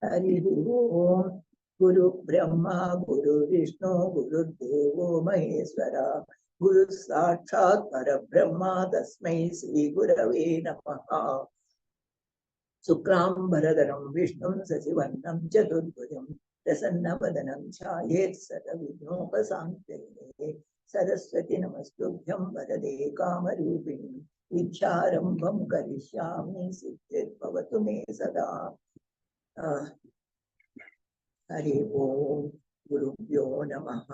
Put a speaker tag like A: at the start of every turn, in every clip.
A: हरि ओम। गुरु ब्रह्मा गुरु विष्णु गुरुदेवो महेश्वरा गुरु साक्षात् परब्रह्मा तस्मै श्री गुरवे नमः। शुक्लांबरधरं विष्णुं शशिवर्णं चतुर्भुजं प्रसन्नवदनं ध्यायेत् सर्वविघ्नोपशान्तये। सरस्वती नमस्तुभ्यं वरदे कामरूपिणि विद्यारम्भं करिष्यामि सिद्धिर्भवतु मे सदा। हरि ओम। गुरुभ्यो नमः।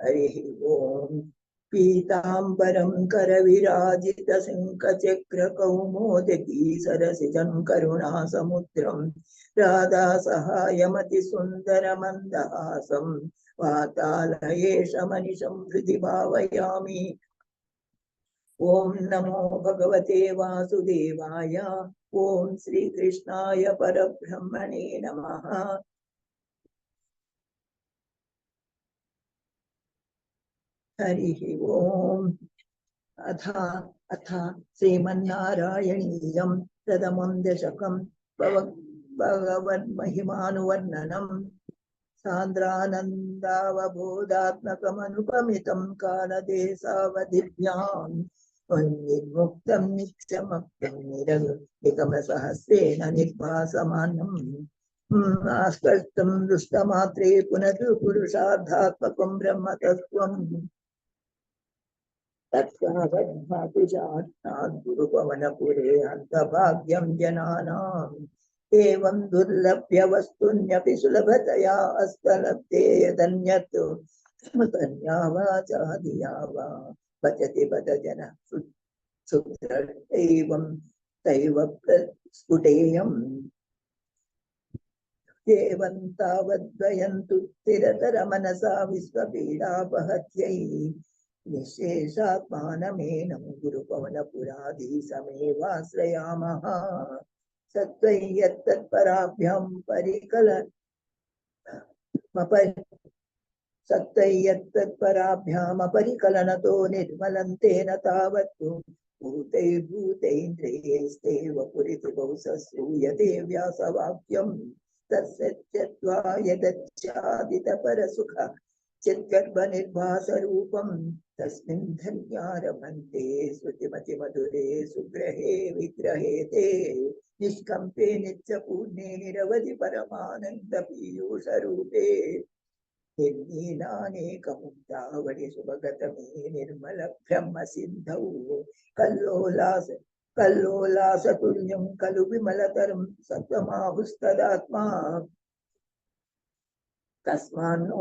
A: हरि ओम। पीतांबरं करविराजित शंखचक्रकौमोदकी सरसिजं करुणासमुद्रं राधा सहायमति सुन्दरमन्दहासं वातालयेशमनिशं हृदि भावयामि। ओम नमो भगवते वासुदेवाय। ओम श्री कृष्णाय परब्रह्मणे नमः। हरि ओम। अथ अथ श्रीमन्नारायणीयं प्रथमं दशकं भगवन्महिमानुवर्णनं सान्द्रानन्दावबोधात्मकमनुपमितं कालदेशावधिभ्याम् निर्मुक्तं नित्यमक्तं निगमसहस्रेण निर्भासमानम् आस्पष्टं दृष्टमात्रे पुनः पुरुषार्थात्मकं ब्रह्मतत्त्वम् गुरुपवनपुरे अन्तभाग्यं जनानाम् एवं दुर्लभ्य वस्तुन्यपि सुलभतया अस्तलब्धे यदन्यत् तन्या वाचा धिया वा भजति बद जनः एवं तैव स्फुटेयम् एवं तावद्वयन्तु स्थिरतरमनसा विश्वपीडापहत्यै निःशेषात्मानमेनं गुरुपवनपुराधीशमेवाश्रयामः। सत्त्वय्यत्तत्पराभ्यामपरिकलनतो निर्मलन्तेन तावत्तु भूतैर्भूतैन्द्रियैस्तेव पुरिति बहुशूयते व्यासवाक्यम् तस्य त्यक्त्वा यदच्चादितपरसुख चिद्गर्भनिर्भासरूपं तस्मिन् धन्यारभन्ते श्रुतिमतिमधुरे सुग्रहे विग्रहे ते निष्कम्पे नित्यपूर्णे निरवधि परमानन्दपीयूषरूपे निर्नीलानेकमुक्तावळि सुभगतमे निर्मल ब्रह्म सिन्धौ कल्लोलासतुल्यं खलु विमलतरं सत्त्वमाहुस्तदात्मा तस्मान्नो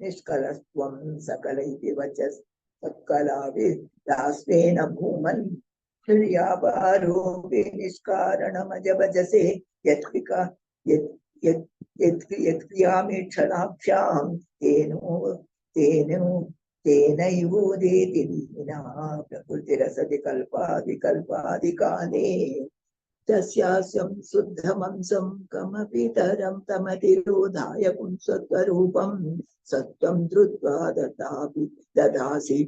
A: निष्कलस्त्वं सकल इति वचस् सत्कलाविदास्वेन भूमन् तुर्यापारोपे निष्कारणमजभजसे यत्क्रियामीक्षणाभ्यां तेनैवोदेति दीना प्रकृतिरसति कल्पादिकाले तस्यास्यं शुद्धमंसं कमपि तरं तमतिरोधाय पुंसत्वरूपं सत्त्वं धृत्वा ददासि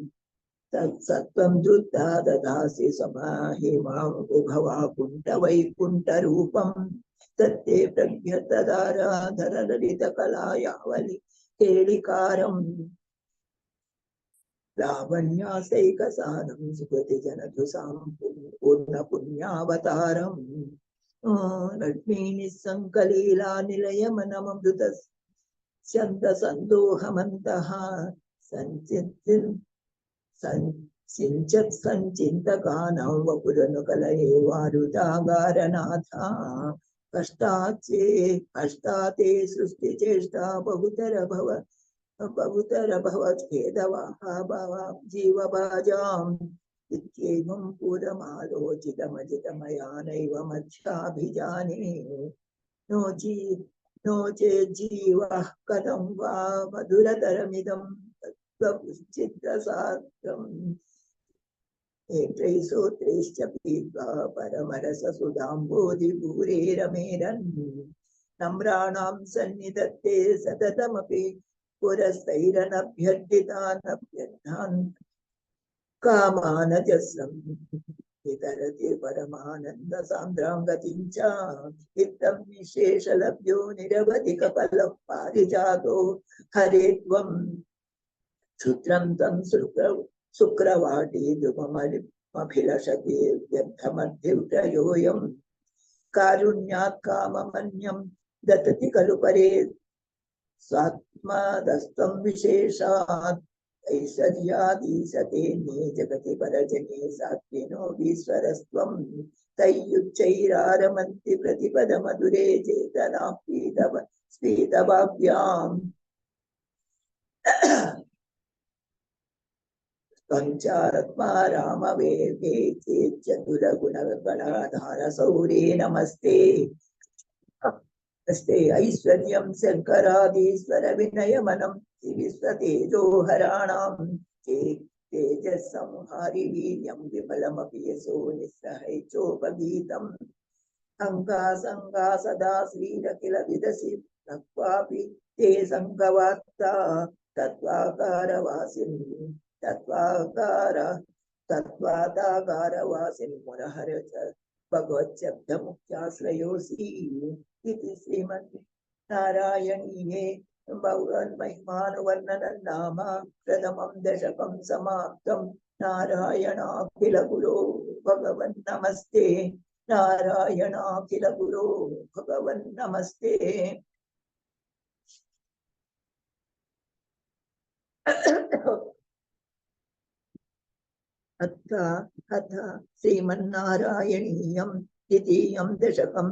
A: तत्सत्त्वं धृत्वा ददासि समाहिमां विभवा कुण्ठवैकुण्ठरूपं तत्ते प्रज्ञतदाराधरललितकलायावलि केलिकारम् लावण्यासैकसारं सुकृतिजनदृशां पूर्णपुण्यावतारम् लक्ष्मीनिस्सङ्कलीलानिलयमनममृतस्यन्दसन्दोहमन्तः संचिन्तकानां वपुरनुकलये वारुदागारनाथा कष्टाते सृष्टिचेष्टा बहुतर भवत्खेदवाहा जीवभाजाम् इत्येवं पूरमालोचितमजितमया नैव मध्याभिजाने नो चेज्जीवः कथं वा मधुरतरमिदं तत्त्वचित्तसात्रम् एत्रैः सूत्रैश्च पीत्वा परमरससुधाम्बोधिभूरेरमेरन् नम्राणां सन्निधत्ते सततमपि पुरस्तैरनभ्यर्थितान् कामानजस्रम् वितरति परमानंद सांद्रां गतिं च इत्थं निशेषलभ्यो निरवधिकफलः पारिजातो हरे त्वं क्षुद्रं तं शुक्रवाटी द्रुममभिलषते व्यर्थमध्ययुतयोऽयं कारुण्यात् काममन्यं दतति खलु परे स्वात्मादस्त्वं विशेषात् ऐश्वर्यादीशते ने जगति परजने सात्विनो विश्वरस्त्वं तैयुच्चैरारमन्ति प्रतिपदमधुरे चेतना स्फीतवाभ्याम् पंचात्मा राम वेगे चतुरगुणगणाधार सौरे नमस्ते नमस्ते ऐश्वर्यं शंकरादीश्वर विनयमनं विश्वतेजो हराणां तेजसंहारि वीर्यं विमलमपि यशो निस्सहै चोपगीतम् अंगा सदा श्रीरखिल विदसि नक्वापि ते संगवात्ता तत्वाकारवासिनी तत्वाकार तत्वादाकारवासिनी मुरहर भगवच्छब्द मुख्याश्रयोऽसि इति श्रीमन्नारायणीये भगवन्महिमानुवर्णनं नाम प्रथमं दशकं समाप्तं नारायणाखिल गुरो भगवन् नमस्ते नारायणाखिल गुरो भगवन् नमस्ते अथ श्रीमन्नारायणीयं द्वितीयं दशकं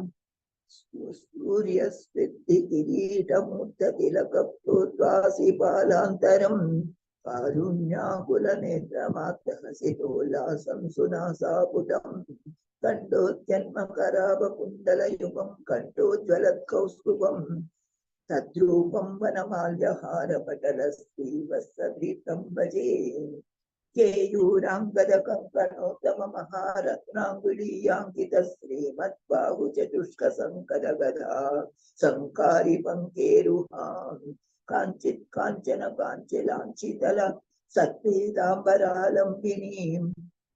A: सूर्यस्फीतिकिरीटमुक्ततिलकप्रोद्वासिपालान्तरं कारुण्याकुलनेत्रमात्रहसितोल्लासं सुनासापुटं कण्ठोद्यन्मकराभकुण्डलयुगं कण्ठोज्ज्वलत्कौस्तुभं तद्रूपं वनमाल्यहारपटलस्त्रीवत्सदीप्तं भजे केयूराङ्गदकङ्कणोत्तममहारत्नाङ्गुलीयाङ्कित श्रीमद्बाहुचतुष्कसङ्कदगदा सङ्कारि पङ्केरुहां काञ्चित् काञ्चन काञ्चलाञ्चितल सत्पीताम्बरालम्बिनीम्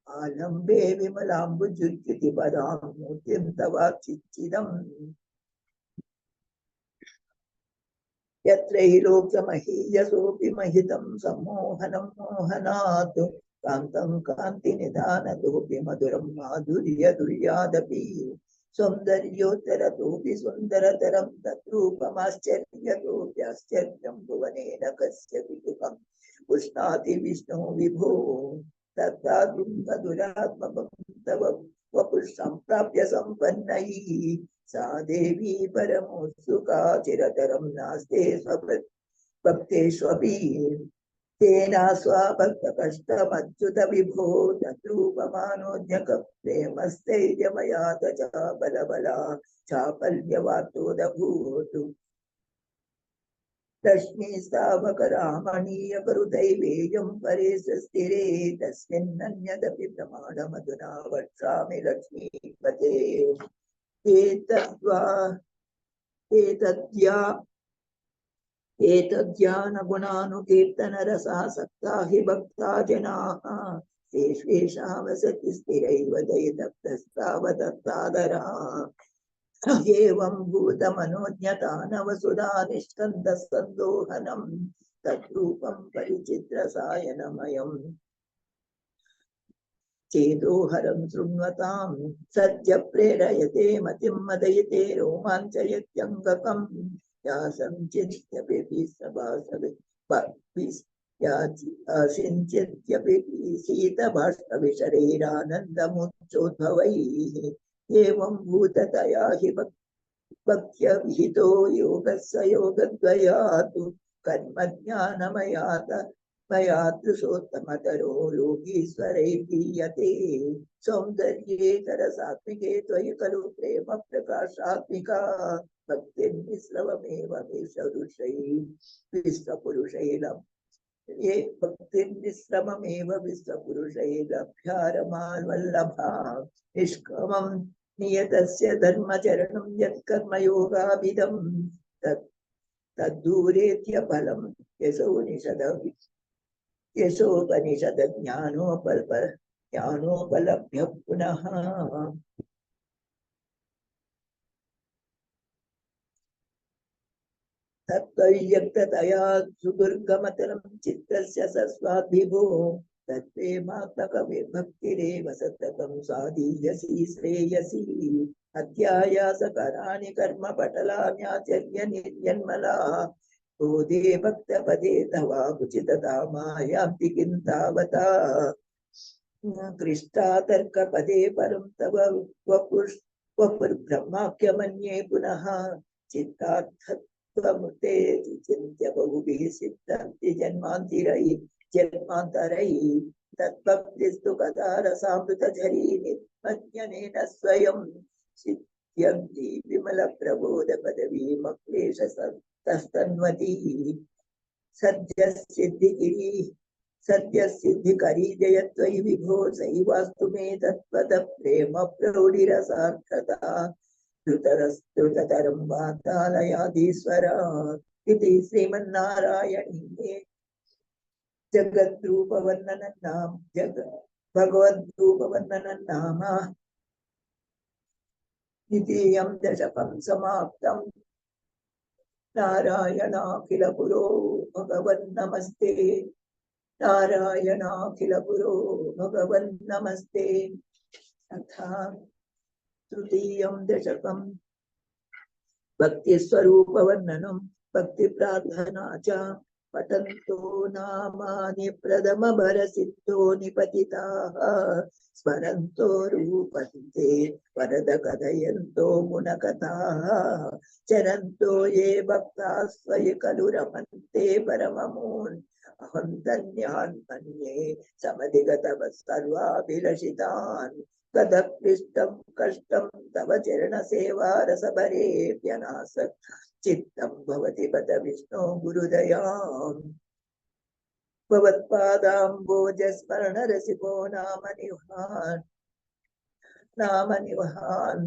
A: आलम्बे विमलाम्बुजुर्युतिपदां मूर्तिं तवार्चिच्चिदम् यत्रैलोक्यमहीयसोऽपि महितं सम्मोहनं मोहनात् कान्तं कान्तिनिधानतोऽपि मधुरं माधुर्यदुर्यादपि सौन्दर्योत्तरतोऽपि सुन्दरतरं तद्रूपमाश्चर्यतोऽपि आश्चर्यं भुवनेन कस्यपि सुखम् उष्णाति विष्णो विभो तत्तादृङ्गदुरात्मकं तव वपुः सम्प्राप्य सम्पन्नैः सा देवी परमोत्सुका चिरतरं नास्ते स्वभक्तेष्वपि तेना स्वाभक्तकष्टमच्युत विभो तद्रूपमानोद्यक प्रेमस्थैर्यमया तचा बलबला चापल्यवातोदभूत् लक्ष्मीस्तावकरामणीयकरुदैवेयं परे स्थिरे तस्मिन्नन्यदपि प्रमाणमधुना वक्ष्यामि लक्ष्मीपते एतद्यानगुणानुकीर्तनरसासक्ता हि भक्ता जनाः तेष्वेषां वसति स्थिरैव दयितप्तस्तावदत्तादरः एवं भूतमनोज्ञतानवसुधा निष्कन्दसन्दोहनं तद्रूपं परिचित्रसायनमयम् चेदोहरं शृण्वतां सद्य प्रेरयते मतिं मदयते रोमाञ्चयत्यङ्गकं या संचित्यपि शीतबाष्पविशरैरानन्दमुच्चोद्भवैः एवं भूततया हि भक्त्या विहितो योगस्य योगद्वयात् कर्मज्ञानमयात् मयादृशोत्तमतरो योगीश्वरैर्गीयते सौन्दर्येतरसात्मिके त्वयि खलु प्रेम प्रकाशात्मिका भक्तिर्निस्रवमेव विश्वपुरुषैः ये भक्तिर्निस्रममेव विश्वपुरुषैः लभ्यारमाल्वल्लभा निष्कामं नियतस्य धर्मचरणं यत्कर्मयोगाभिधं तद्दूरेत्य फलं यशोपनिषद ज्ञानोपल्प ज्ञानोपलभ्य पुनः तत्त्वव्यक्ततया सुदुर्गमतलं चित्तस्य सस्वाद्विभो तत्प्रेमात्मकविभक्तिरेव सततं साधीयसी श्रेयसी अध्यायासकराणि कर्मपटलान्याचर्य निर्यन्मलाः बोधे भक्तपदे तवाकुचितता मायान्ति किं तावता कृष्टा तर्कपदे परं तव वपुर्ब्रह्माख्यमन्ये पुनः चित्तार्थत्वमुते चिन्त्य बहुभिः सिद्धन्ति जन्मान्तरैः तद्भक्तिस्तु कथा रसामृतझरी निर्मज्ञनेन स्वयं सिद्ध्यन्ति विमलप्रबोधपदवीमक्लेशतस्तन्वती सद्यसिद्धिगिरी सद्यसिद्धिकरी जयत्वयि विभो सैवास्तु मे तत्पद प्रेम प्रौढिरसार्थता द्रुततरं वातालयाधीश्वरा इति श्रीमन्नारायणीये जगद्रूपवर्णनं नाम भगवद्रूपवर्णनं नाम द्वितीयं दशकं समाप्तं नारायणाखिल पुरो भगवन्नमस्ते नारायणाखिल पुरो भगवन्नमस्ते तथा तृतीयं दशकं भक्ति स्वरूप वर्णनम भक्ति प्रार्थना च पठन्तो नामानि प्रथम भरसिद्धो निपतिताः स्मरन्तो रूपन्ते वरद कथयन्तो मुनकथाः चरन्तो ये भक्ताः स्वयं खलु रमन्ते परममून् अहं धन्यान् मन्ये समधिगतः सर्वाभिलषितान् कदक्लिष्टं कष्टं तव चरण सेवा रसभरेऽप्यनासक् चित्तं भवति बत विष्णो गुरुदयाम् भवत्पादाम्बोजस्मरण रसिको नाम निवहान्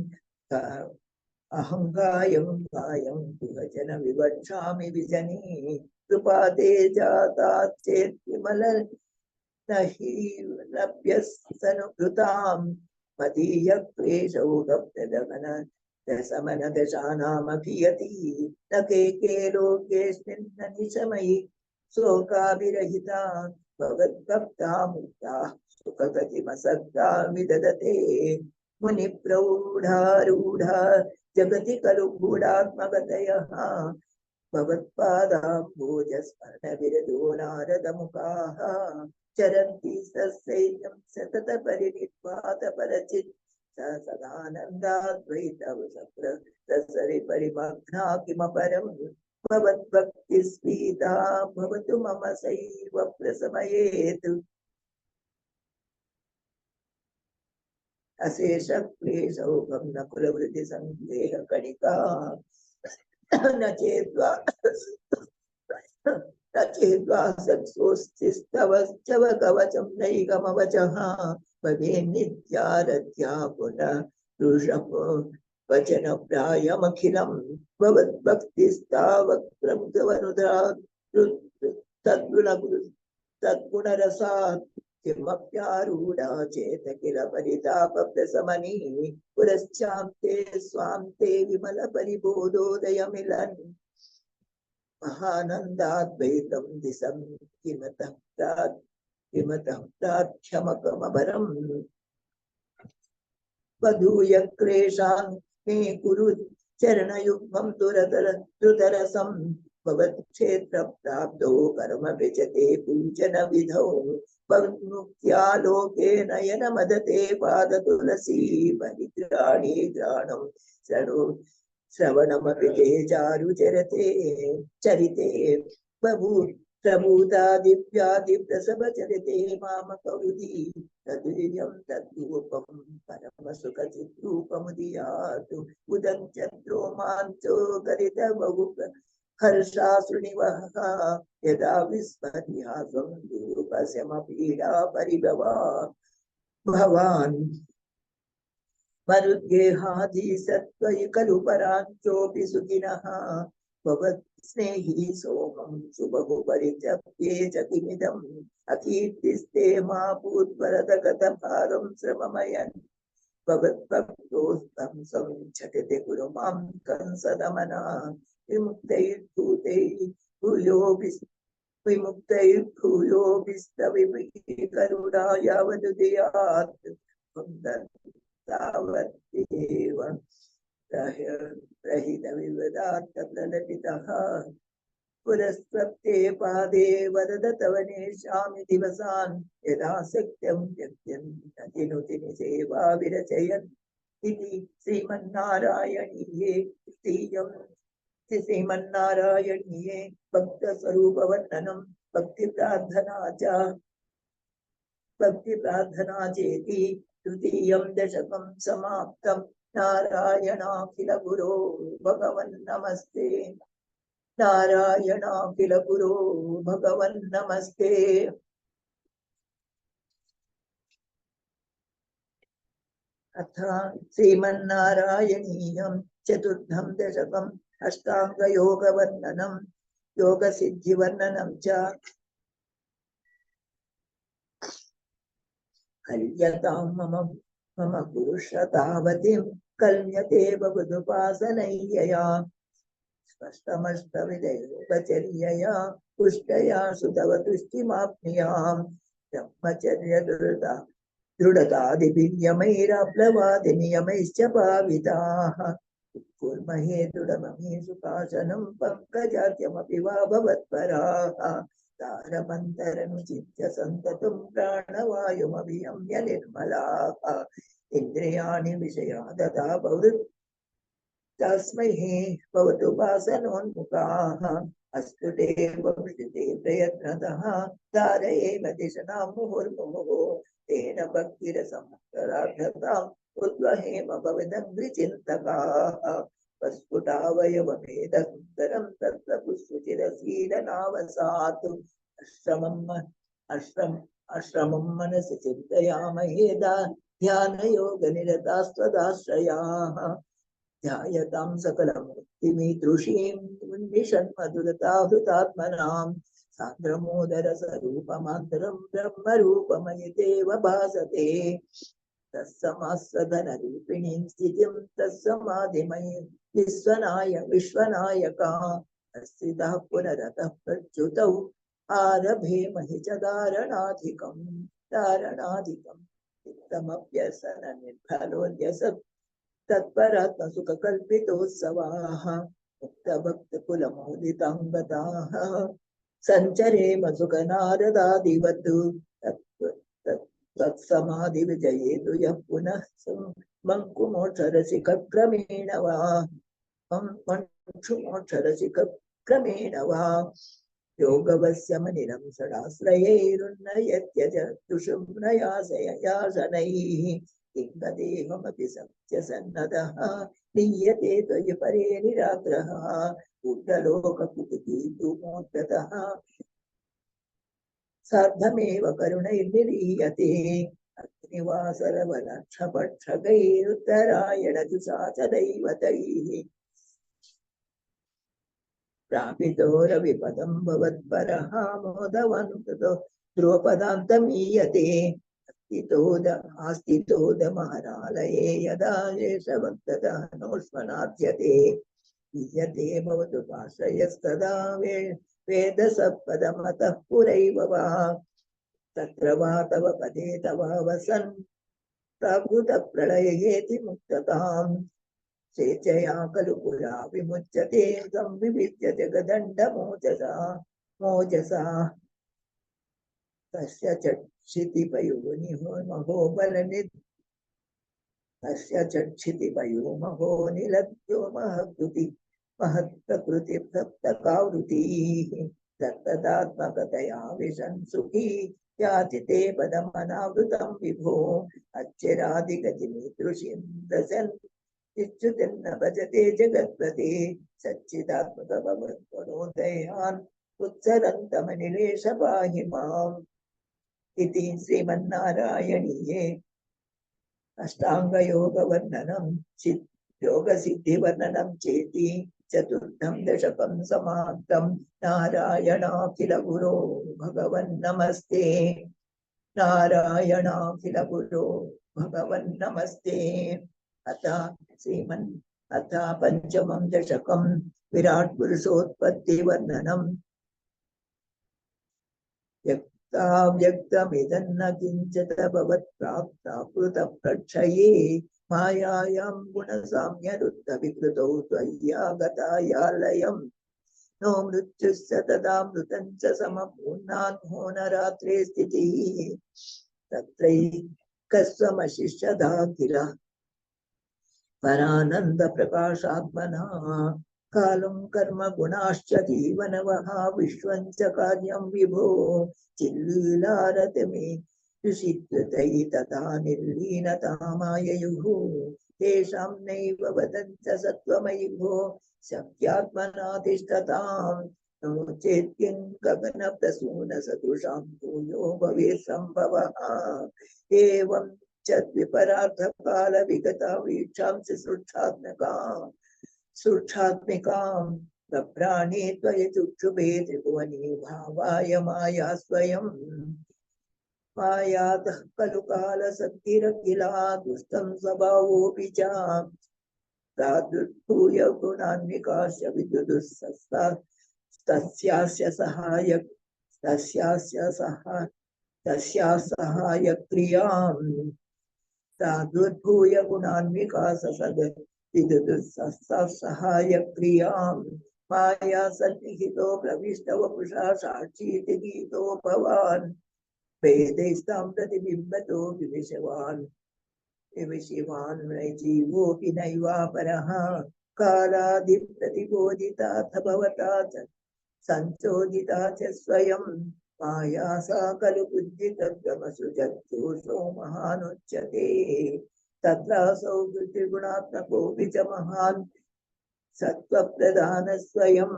A: अहं गायं विवचन विवक्षामि विजनी कृपाते जाता चेत् विमल नहि लभ्यसनुकृताम् मदीय क्लेशौ गप्यदगन दशमन दशानामभियति न के लोकेऽस्मिन् न निशमयि शोकाभिरहिता भगवद्भक्ता मुक्ता सुखगतिमसक्ता विदधते मुनिप्रौढारूढा जगति खलु गूढात्मगतयः भगवत्पादाम्बोजस्मरणविरदो नारदमुखाः चरन्ति ससैन्यं सतत परिनिर्वात परचित् सदानन्दाद्वैतवससरि परिमग्ना किमपरं भवद्भक्तिस्फीता भवतु मम सैव प्रसमयेतु अशेषक्लेशौघं न कुलवृत्तिसन्देहकणिका न चेद्वा सत्सोस्तिस्तव कवचं नैकमवचः भवेन्नित्यारध्या पुनः ऋषभो वचनप्रायमखिलं भवद्भक्तिस्तावक्प्रमुखवनुधा तद्गुणरसात् किमप्यारूढा चेत किल परितापप्रशमनी पुरश्चान्ते स्वान्ते विमल परिबोधोदयमिलन् महानन्दाद्वैतं दिशं किमतः प्रार्थ्यमकमभरम् वधूय क्लेशान् मे कुरु चरणयुग्मं दुरतरसं भवत्क्षेत्र प्राप्तो कर्म विजते पूजन विधौ मुक्त्या लोके नयन मदते पाद तुलसी परिग्राणी ग्राणं श्रवणमपि ते चारुचरते चरिते प्रभूता दिव्यादिप्रसव चरिते मामकौदी तदुर्यं तद्रूपं परमसुखचिद्रूपमुदीयातु उदञ्चन्द्रोमाञ्चो गरित बहु हर्षाश्रुनिवहः यदा विस्मर्यासं दूपस्यमपीडा परिभवा भवान् मरुद्गेहाधीशत्वयि खलु पराञ्चोऽपि सुखिनः भवत् स्नेही सोमं सुबहुपरिचप्ये चतिमिदम् अकीर्तिस्ते मा पूर्वरदगतभारं श्रममयन् भवद्भक्तोस्तं संचटते कुरु मां कंसदमना विमुक्तैर्भूतैः विमुक्तैर्भूयोभिस्तविभिः करुणा यावदुदयात् तावदेव रहितविवदार्थप्रलपितः पुरस्त्वत्ते पादे वरद तव नेष्यामि दिवसान् यदा शक्यं त्यक्त्यन्तिनुतिनि सेवा विरचयन् इति श्रीमन्नारायणीये श्रीमन्नारायणीये भक्तस्वरूपवर्णनं भक्तिप्रार्थना चेति तृतीयं दशकं समाप्तम्। नारायणाखिल गुरो भगवन् नमस्ते। नारायणाखिल गुरो भगवन् नमस्ते। अथ श्रीमन्नारायणीयं चतुर्थं दशकम् अष्टाङ्गयोगवर्णनं योगसिद्धिवर्णनं च कल्यतां मम पुरुषतावतीं कल्यते भवदुपासनय्यया स्पष्टमष्टविधयोगचर्यया पुष्टया सुतव तुष्टिमाप्नुयाम् ब्रह्मचर्य दृढतादिभिर्यमैराप्लवादिनियमैश्च पाविताः कुर्महे दृढममे सुखासनं पङ्कजात्यमपि वा भवत्पराः तारमन्तरनुचित्य सन्ततं प्राणवायुमभियम्य निर्मलाः इन्द्रियाणि विषया दता तस्मै भवतु वासनोन्मुखाः अस्तुते वृषिते प्रयत्नतः तारयेम दिशनां मुहुर्मुहुः तेन भक्तिरसमस्तरार्थताम् उद्वहेम भवदङ्घ्रिचिन्तकाः वस्फुटावयवभेदसुन्दरं तत्त्वपुष्पचिरसीदनावसातु अश्रमं मनसि चिन्तयामहे ध्यानयोगनिरतास्त्वदाश्रयाः ध्यायतां सकलं मुक्तिमीदृशीं उन्मिषन्मधुरताहृतात्मनां सान्द्रमोदरसरूपमान्तरं ब्रह्मरूपमयितेव भासते तत्समास्सदनरूपिणीं स्थितिं तत्समाधिमयीं विश्वनायका तस्थितः पुनरतः प्रच्युतौ आरभेमहि च धारणाधिकम् चित्तमभ्यसन निर्फलोऽन्यसत् तत्परात्मसुखकल्पितोत्सवाः मुक्तभक्तकुलमोदिताङ्गताः सञ्चरेम सुखनारदादिवत् तत्समाधिविजयेतु यः पुनः मङ्कुमोक्षरसिकक्रमेण वा मक्षुमोक्षरसिकक्रमेण वा योगवस्यमनिलं षडाश्रयैरुन्नयत्यज दुषुम्नयासयासनैः किङ्गदेहमपि सत्यसन्नतः नीयते त्वयि परे निराग्रहः ऊर्ध्वलोककुटितीतुमोक्षतः सार्धमेव करुणैर्निरीयते अग्निवासरवलक्षपक्षगैरुत्तरायणजुषा च दैवतैः प्रापितो रविपदं भवत्परः मोदवन्ततो ध्रुवपदान्तमीयते आस्तितोद महारालये यदा येषभक्ततः नोष्मनाद्यते ईयते भवतु पाश्रयस्तदा वेदसपदमतः पुरैव वा तत्र वा तव पदे तव वसन् प्राकृतप्रलयेति मुक्तताम् स्वेच्छया खलु पुरा विमुच्यते संविविच्य जगदण्डमोजसा तस्य चक्षितिपयो निलभ्यो महत्प्रकृतिः दत्तदात्मकतया विशन् सुखी याति ते पदमनावृतं विभो अच्छरादिगतिमीदृशीं दशन् इच्छुतिर्न भजते जगत्पते सच्चिदात्मकभगवत्परोदयान् उत्सरन्तमनिलेश पाहि माम् इति श्रीमन्नारायणीये अष्टाङ्गयोगवर्णनं योगसिद्धिवर्णनं चेति चतुर्थं दशकं समाप्तं नारायणाखिल गुरो भगवन् नमस्ते नारायणाखिल गुरो भगवन् नमस्ते अथ श्रीमन् अथ पंचमं दशकं विराट पुरुषोत्पत्ति वर्णनम् व्यक्तमिदन्न किञ्चित् भवत्प्राप्ताकृतप्रक्षये मायायां गुणसाम्यरुद्धविकृतौ त्वय्यागतायालयम् नो मृत्युश्च तदा मृतं च समपूर्णान्हो न रात्रे स्थितिः तत्रैकस्वमशिष्यदा किल परानंद प्रकाशात्मना कालं कर्म गुणाश्च जीवनवः विश्वं च कार्यं विभो चिल्लीलारतमे ऋषिकृतैः तथा निर्लीनतामाययुः तेषां नैव वदन्त सत्त्वमयि भो शक्यात्मना तिष्ठतां नो चेत् किं गगनप्रसूनसदृशां भूयो भवेत् सम्भवः एवं विपरार्थकाल विगता वीक्षां सुक्षात्मिकां प्राणे त्वय चुक्षुभे त्रिभुवने भावाय माया स्वयं मायातः खलु कालशक्तिरखिला दुष्टं स्वभावोऽपि च तादृक्भूय गुणान्विकास्य विदुदुस्सस्ता तस्यास्य सहायक्रियां तादृक्भूय गुणान्विकास सहायक्रियां माया सन्निहितो प्रविष्टवपुषा साक्षीति गीतो भवान् वेदैस्तां प्रतिबिम्बतो विविशवान् जीवोऽपि नैवापरः कालादिप्रतिबोधिताथ भवता च संचोदिता च स्वयं माया सा खलु बुद्धितत्त्वमसृजत्योऽसौ महानुच्यते तत्रासौ त्रिगुणात्मकोऽपि च महान् सत्त्वप्रधान स्वयं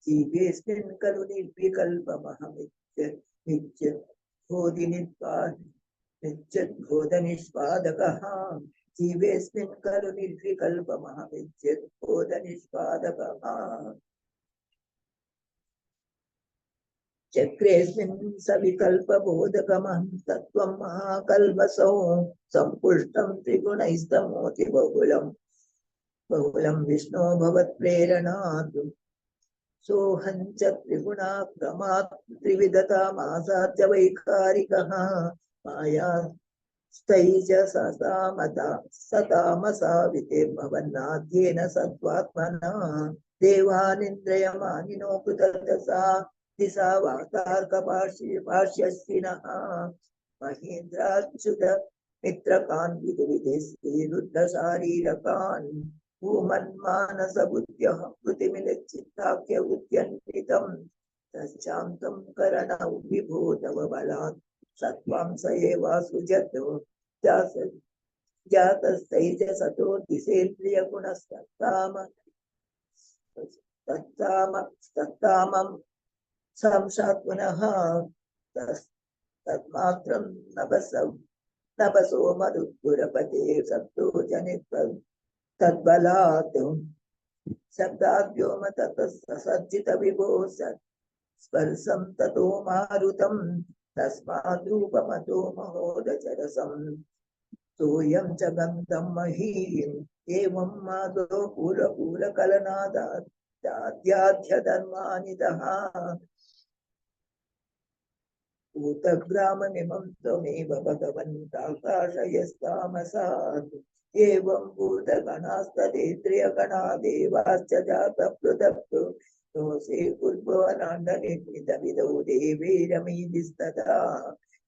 A: जीवेऽस्मिन् खलु नित्यद्बोधनिष्पादकः जीवेऽस्मिन् खलु निर्विकल्पमहमित्यद्बोधनिष्पादकः चक्रेऽस्मिन् सविकल्पबोधकमहं तत्त्वं महाकल्पसौ सम्पुष्टं त्रिगुणैस्तमोति बहुलं विष्णो भवत्प्रेरणात् सोऽहं च त्रिगुणाक्रमात् त्रिविधतामासाद्य वैकारिकः माया स्थैज सतामसा वितिर्भवन्नाद्येन सत्त्वात्मना देवानिन्द्रियमानिनो कृतदशा दिशा वार्तार्कपार्श्यस्विनः महेन्द्राच्युत मित्रकान् विदुविधेस्ते रुद्रशारीरकान् भूमन्मानसबुद्ध्यः कृतिमिलच्चित्ताख्य उद्यन्वितं तच्चान्तं करणौ विभो तव बलात् सत्त्वं स एवासृजत् जातस्तैजसतो दिशेन्द्रियगुणस्तत्तामं संसात्मनः तन्मात्रं नभसो मरुत्पुरपते सप्तो जनित्वं तद्बलात् शब्दाद्योम ततः विभो स्पर्शं ततो मारुतं तस्माद्रूपमतो महोदचरसं सोऽयं च गन्धं महीम् एवं माधो पूरपूरकलनादाद्याध्यधर्मानिदः भूतग्राममिमं त्वमेव भगवन्ताकाशयस्तामसात् एवं भूतगणास्तदेन्द्रियगणा देवाश्च जातः पृथक् दोषे कुर्भवनाण्डनिर्मितविदौ देवैरमीदिस्तदा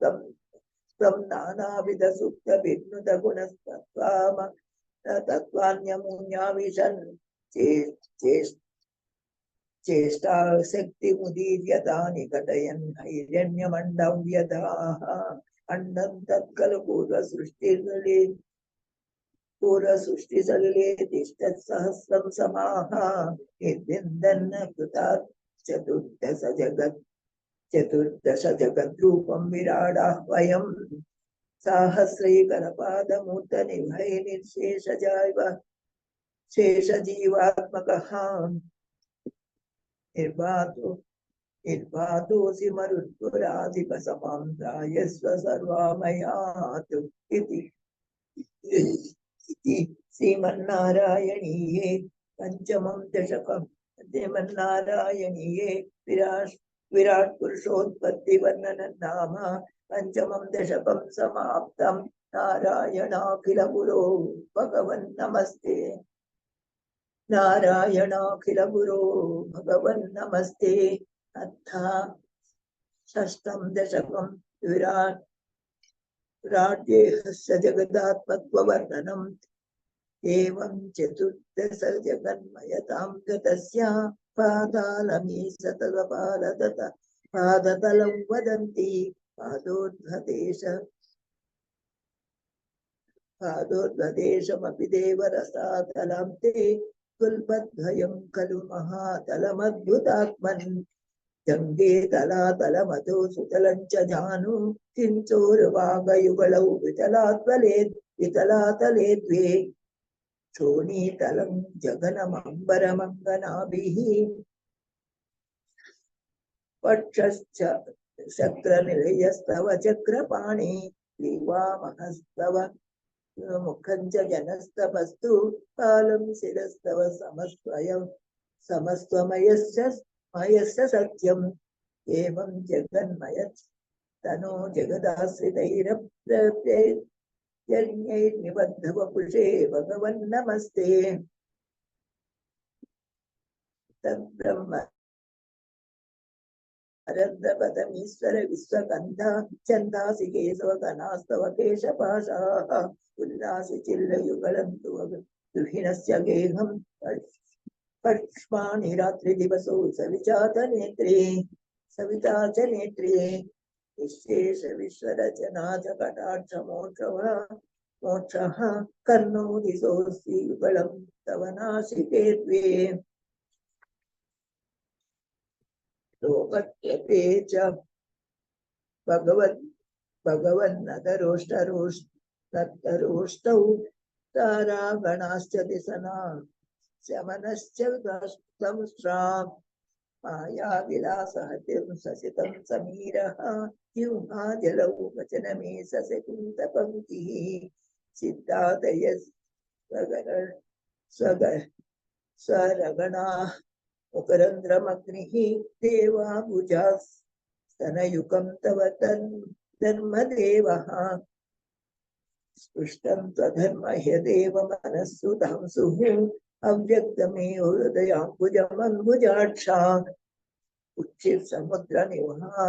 A: त्वं नानाविधसुप्तभिन्नुतगुणस्तत्त्वान्यमुन्याविशन् चेष्टाशक्तिमुदीर्यतानि घटयन् हैरण्यमण्डं व्यधाः अण्डं तत्खलु पूर्वसृष्टिसलिले तिष्ठत्सहस्रं समाः निर्विन्दन्न कृतात् चतुर्दश जगद्रूपं विराडाह्वयं साहस्रैकरपादमूर्तनिभय निर्शेषजायव शेषजीवात्मकः निर्वातोऽसि मरुत्पुराधिपसमं त्रायस्व सर्वामयात् इति श्रीमन्नारायणीये पंचमं दशकं श्रीमन्नारायणीये विराट पुरुषोत्पत्ति वर्णन नाम पंचमं दशकं समाप्तं। नारायणाखिल गुरो भगवन् नमस्ते। नारायणाखिल गुरो भगवन् नमस्ते। अथ षष्ठं दशकं विराट्देहस्य जगदात्मत्ववर्णनम्। एवं चतुर्दश जगन्मयतां गतस्य पादतलं वदन्ति। पादोद्भदेशमपि देवरसातलं ते कुल्पद्वयं खलु महातलमद्भुतात्मन्। जङ्गे तलातलमधो सुतलं च जानु किञ्चोर्वागयुगलौ वितलातले द्वे शोणीतलं जगनमम्बरमङ्गनाभिः पक्षश्च शक्रनिलयस्तव चक्रपाणि ग्रीवामहस्तव मुखं च जनस्तपस्तु कालं शिरस्तव समस्त्वमयस्य सत्यम्। एवं जगन्मयस्तनो जगदाश्रितैरप्यैर्निबद्धवपुषे भगवन् नमस्ते। तद्ब्रह्म रन्ध्रपदमीश्वर विश्वगन्धा छन्दासि केशवगणास्तव केशपाशाः उल्लासि चिल्लयुगलन्तु दुहिनस्य गेहं पक्ष्माणि रात्रिदिवसौ सविता च नेत्रे विशेष विश्वरचना च कटाक्ष मोक्षः कर्णो दिशोऽस्ति युगलं तव नासिके द्वे लोकत्रपे च भगवन्नतरोष्टौ तारागणाश्च दिशना शमनश्च संस्राम् माया विलासः ससितं समीरः जिह्वा जलौ वचनमे सकुन्तपङ्क्तिः सिद्धादय स्वरगणा मुकरन्द्रमग्निः देवा भुजास्तनयुगं तव धर्मदेवः स्पृष्टं त्वधर्म ह्यदेव मनस्सु धांसुः अव्यक्तमेव हृदयाम्बुजमम्बुजाक्षा उच्छित्समुद्रनिवहा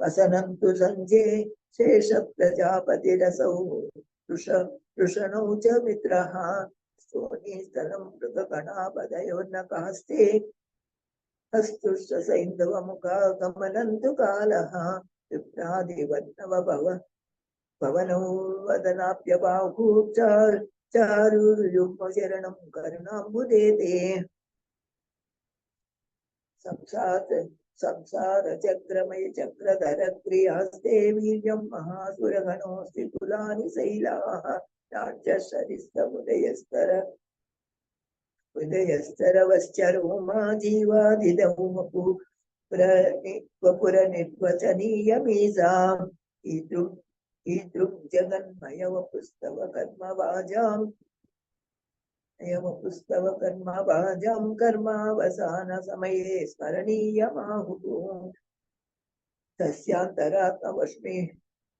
A: वसनन्तु सञ्जे शेषप्रजापतिरसौ वृषणौ च मित्रः सोनीस्थलं मृगगणापदयोर्नकास्ते हस्तुष्टसैन्धवमुखागमनन्तु कालः विप्रादिवन्नव भवनौ वदनाप्यबाहु चारुर्युग्मचरणं करुणाम्बुदेते संसारचक्रमय चक्रधर क्रियास्ते वीर्यं महासुरगणोऽस्ति कुलानि शैलाः हृदयस्तरवश्चरोमा जीवादिदौमपु वपुरनिर्वचनीयमीसाम् ईदृक् जगन्मयवपुस्तव कर्मवाजां कर्मावसानसमये स्मरणीयमाहुः तस्यान्तरात्मवश्मे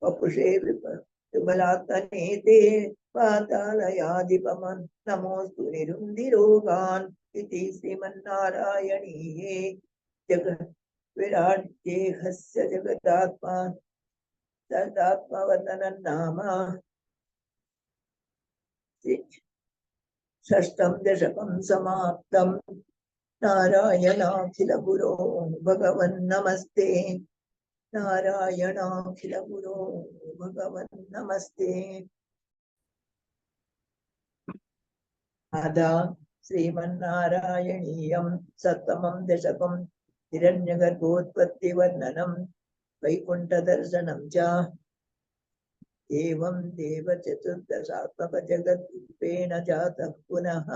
A: वपुषे विमलात्मने ते पातालयाधिपमन् नमोऽस्तु निरुन्धिरोगान् इति श्रीमन्नारायणीये विराट्देहस्य जगदात्मवर्णनं नाम षष्ठं दशकं समाप्तं। नारायणाखिल गुरो भगवन् नमस्ते। नारायणाखिल गुरो भगवन् नमस्ते। अदा श्रीमन्नारायणीयं सप्तमं दशकं हिरण्यगर्भोत्पत्तिवर्णनं वैकुण्ठदर्शनं च एवं देव चतुर्दशात्मक जगद्रूपेण जातः पुनः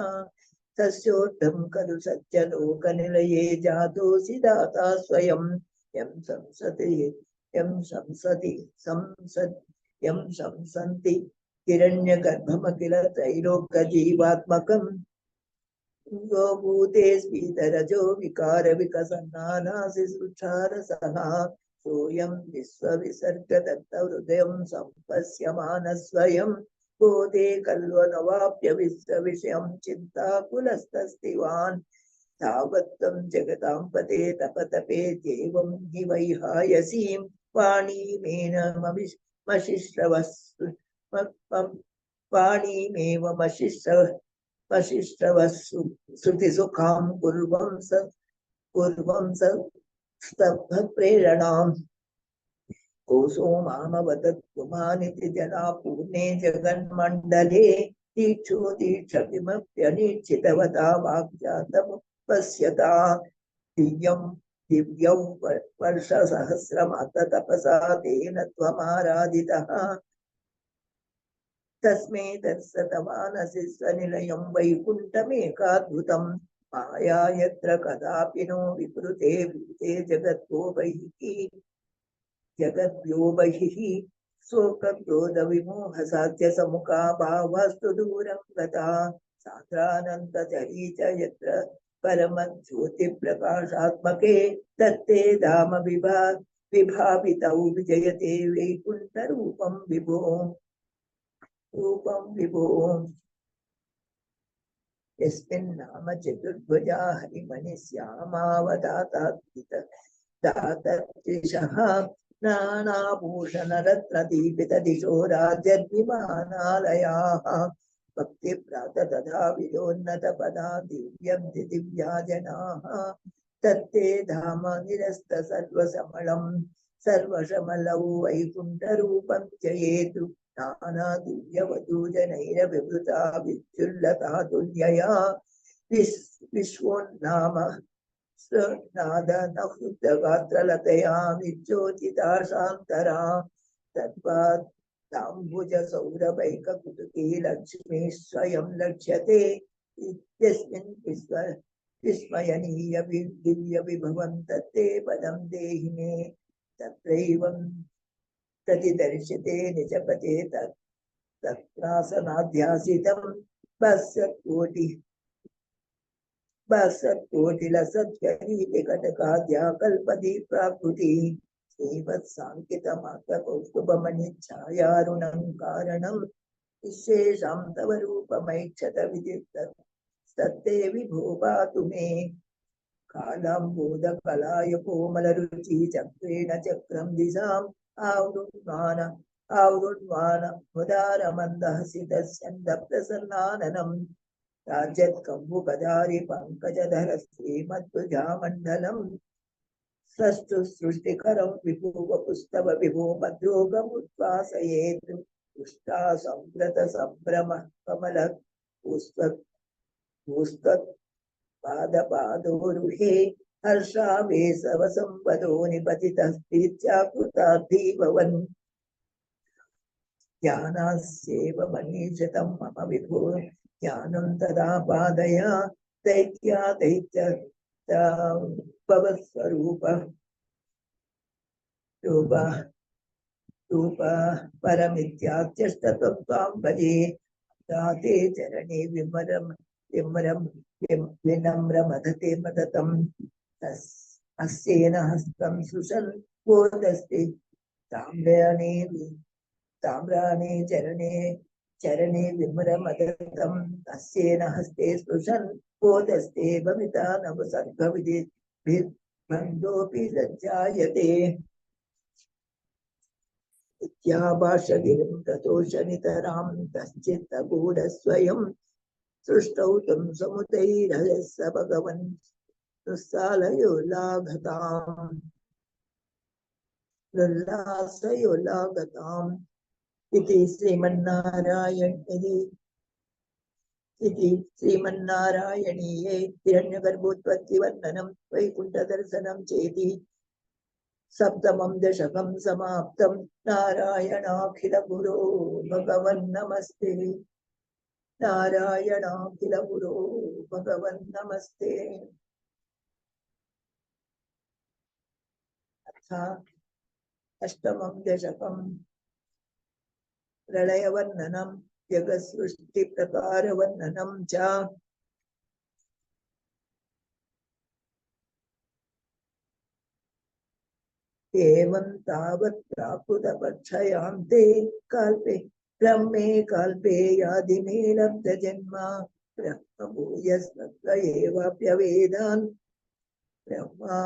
A: तस्योर्धं खलु सत्यलोकनिलये जातोऽसि दाता स्वयं यं संसति यं संसति संसत् यं संसन्ति हिरण्यगर्भमखिल त्रैलोक्यजीवात्मकम् यो भूतेस्मितरजो विकार विकसन्नानासि सुक्षारसः सोऽयं विश्वविसर्गदत्तहृदयं सम्पश्यमानः स्वयं बोधे कल्वनवाप्य विश्वविषयं चिन्ताकुलस्तस्तिवान् तावत्त्वं जगतां पते तपतपेत्येवं हि वैहायसीं वाणीमेन वाणीमेव वशिष्ठवस्सु श्रुतिसुखां कुर्वं स स्तब्धप्रेरणाम् कोसो मामवदत् पुमानिति जना पूर्णे जगन्मण्डले दीक्षो दीक्षतिमप्यनिश्चितवता वाक्जातमुपश्यता दिव्यं दिव्यौ वर्षसहस्रमात तपसा तेन त्वमाराधितः तस्मै तत्सतमानसि स्वनिलयं वैकुण्ठमेकाद्भुतं माया यत्र कदापि नो विकृते भूते जगद्भ्यो बहिः शोकक्रोधविमोहसाध्य समुखा भावस्तु दूरं गता सान्द्रानन्तचरी च यत्र परमज्योतिप्रकाशात्मके तत्ते धाम विभावितौ विजयते वैकुण्ठरूपं विभो रूपं विभो यस्मिन्नाम चतुर्भुजा हरिमणिश्यामावतातात्वितः नानाभूषणरत्नदीपितदिशो राज्यद्विमानालयाः भक्तिप्रात तथा विदोन्नतपदा दिव्या जनाः तत्ते धाम निरस्त सर्वशमलौ वैकुण्ठरूपं जयेतु नाना दिव्यवधूजनैरविवृता विद्युल्लता तुल्यया विश्वोन्नाम नादनहृदगात्रलतया विज्योतिता शान्तरा तद्वात् ताम्बुजसौरभैककुटुकी लक्ष्मी स्वयं लक्ष्यते इत्यस्मिन् विस्मयनीय दिव्यविभवं तत्ते पदं देहि मे तत्रैवं प्रतिदर्श्यते निजपते तत्रासनाध्यासितं बसत्कोटिलसत्करीतिकटकाद्या कल्पति प्राकृति श्रीवत्साङ्कितमात्रकौस्तुभमणिच्छायारुणं कारणं विशेषां तव रूपमैक्षत विदितस्ते विभो पातु मे कालाम्बोधकलाय कोमलरुचि चक्रेण चक्रं दिशाम् आवृण्वान मुदारमन्दहसितस्यन्दप्रसन्नाननम् राज्यत्कम्बुकधारि पङ्कजधर श्रीमद्भुजामण्डलम् सृष्टिकरं विभुवपुस्तव विभो मद्रोगमुद्वासयेत् पुष्टा संव्रत सम्भ्रम कमल पादपादोरुहे हर्षावेशव संपदो निपतितः प्रीत्याकृतार्थी भवन् ज्ञानास्येव मनीषितं मम विभो ज्ञानं तदा पादय दैत्य भवस्वरूप रूप परमित्यात्यष्टत्वं त्वां भजे दाते चरणे विनम्रमदते मदतम् अस्येन हस्तं सुषन् बोधस्ते ताम्राणे चरणे विमरमदतम् अस्येन हस्ते स्पृशन् बोधस्ते भविता नवसर्गविधिर्बन्धोऽपि लज्जायते इत्याभाषगिरिं ततोषनितरां कश्चित्तगूढस्वयं सृष्टौ तं समुदैरहस भगवन् लुल्लासयोलागताम् इति श्रीमन्नारायणीये हिरण्यगर्भोत्पत्तिवर्णनं वैकुण्ठदर्शनं चेति सप्तमं दशकं समाप्तं नारायणाखिल गुरो भगवन् नमस्ते नारायणाखिल गुरो भगवन् नमस्ते अष्टमं दशकं प्रलयवर्णनं जगत्सृष्टिप्रकारवर्णनं च एवं तावत् प्राकृतपक्षयान्ते कल्पे ब्रह्मे कल्पे यादिमे लब्धजन्म ब्रह्मभूयस्तत्र एवाप्यवेदान् ब्रह्मा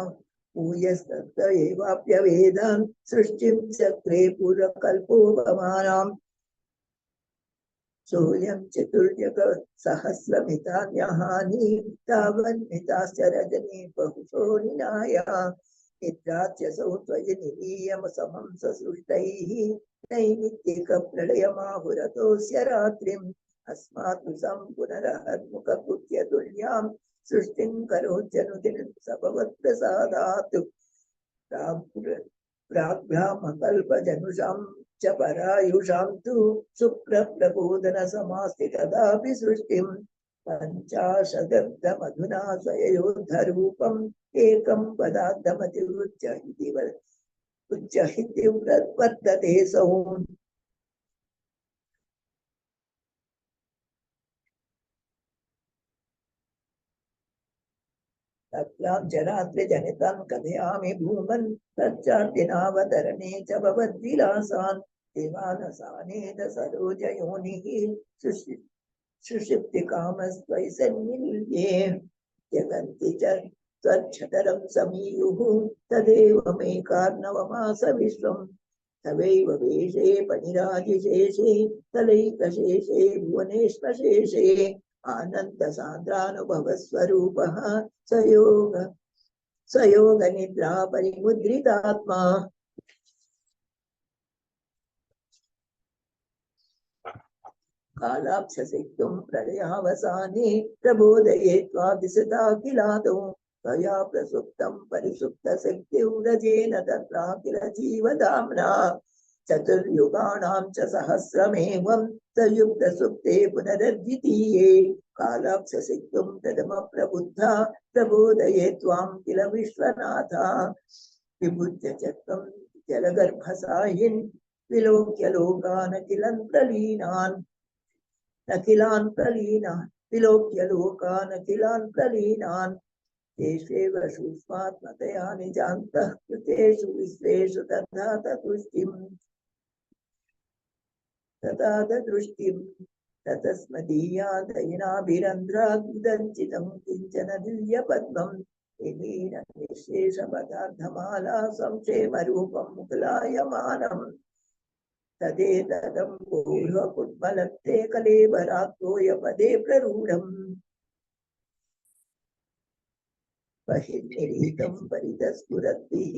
A: भूयस्तत्र एवाप्यवेदान् सृष्टिं चक्रे पूर्वकल्पोपमानाम् सूर्यं चतुर्युग सहस्रमितान्यहानि तावन्मिताश्च रजनी बहुशो निनाया निद्राच्यसौ त्वयि निलीयमसमं ससृष्टैः नैमित्तिकप्रलयमाहुरतोऽस्य रात्रिम् अस्मात् पुनरहन्मुखकृत्यतुल्यां सृष्टिं करोत्यनुदिनं सभवत्प्रसादात् प्राग्भ्यामकल्पजनुषां च परायुषां तु शुक्रप्रबोधनसमास्ति तदापि सृष्टिं पञ्चाशदब्दमधुना स्वययोद्धरूपम् एकं पदार्थमतिरुच्यहिति वर्तते सौ जरात्रिजनितं कथयामि भूमन् तच्चार्दिनावतरणे च भवद्विलासान् देवानसानेत सरोजयोनिः सुषुप्तिकामस्त्वयि सन्निल्ये जगन्ति च त्वच्छतरं समीयुः तदेव मे कार्णवमास विश्वं तवैव वेशे पनिराजिशेषे तलैकशेषे भुवनेश्वशेषे आनन्दसान्द्रानुभवस्वरूपः सयोग निद्रा परिमुद्रितात्मा कालाप्ससिक्तुं प्रलयावसाने प्रबोधये त्वाभिसदाखिलादौ त्वया प्रसुप्तं परिसुप्तशक्तिव्रजेन तत्राखिल जीवधाम्ना चतुर्युगाणां च सहस्रमेवं सयुक्तसुप्ते पुनरद्वितीये कालाप्ससिक्तुं प्रथमप्रबुद्धा प्रबोधये त्वां किल विश्वनाथा विभुज्य चक्रं जलगर्भसायिन् विलोक्य लोकान् अखिलन् प्रलीनान् अखिलान् प्रलीनान् विलोक्य लोकान् अखिलान् प्रलीनान् तेष्वेव सूक्ष्मात्मतया निजान्तः कृतेषु विश्वेषु तथा दृष्टिं ततस्मदीया दयिनाभिरन्ध्रादुदञ्चितं किञ्चन दिव्यपद्मम् येन निःशेषपदार्थमाला संक्षेमरूपं मुकुलायमानम् तदेतदं पूर्वकुड्मलक्ते कलेबरात्तोयपदे प्ररूढम् बहिर्निरीतं परितस्फुरद्भिः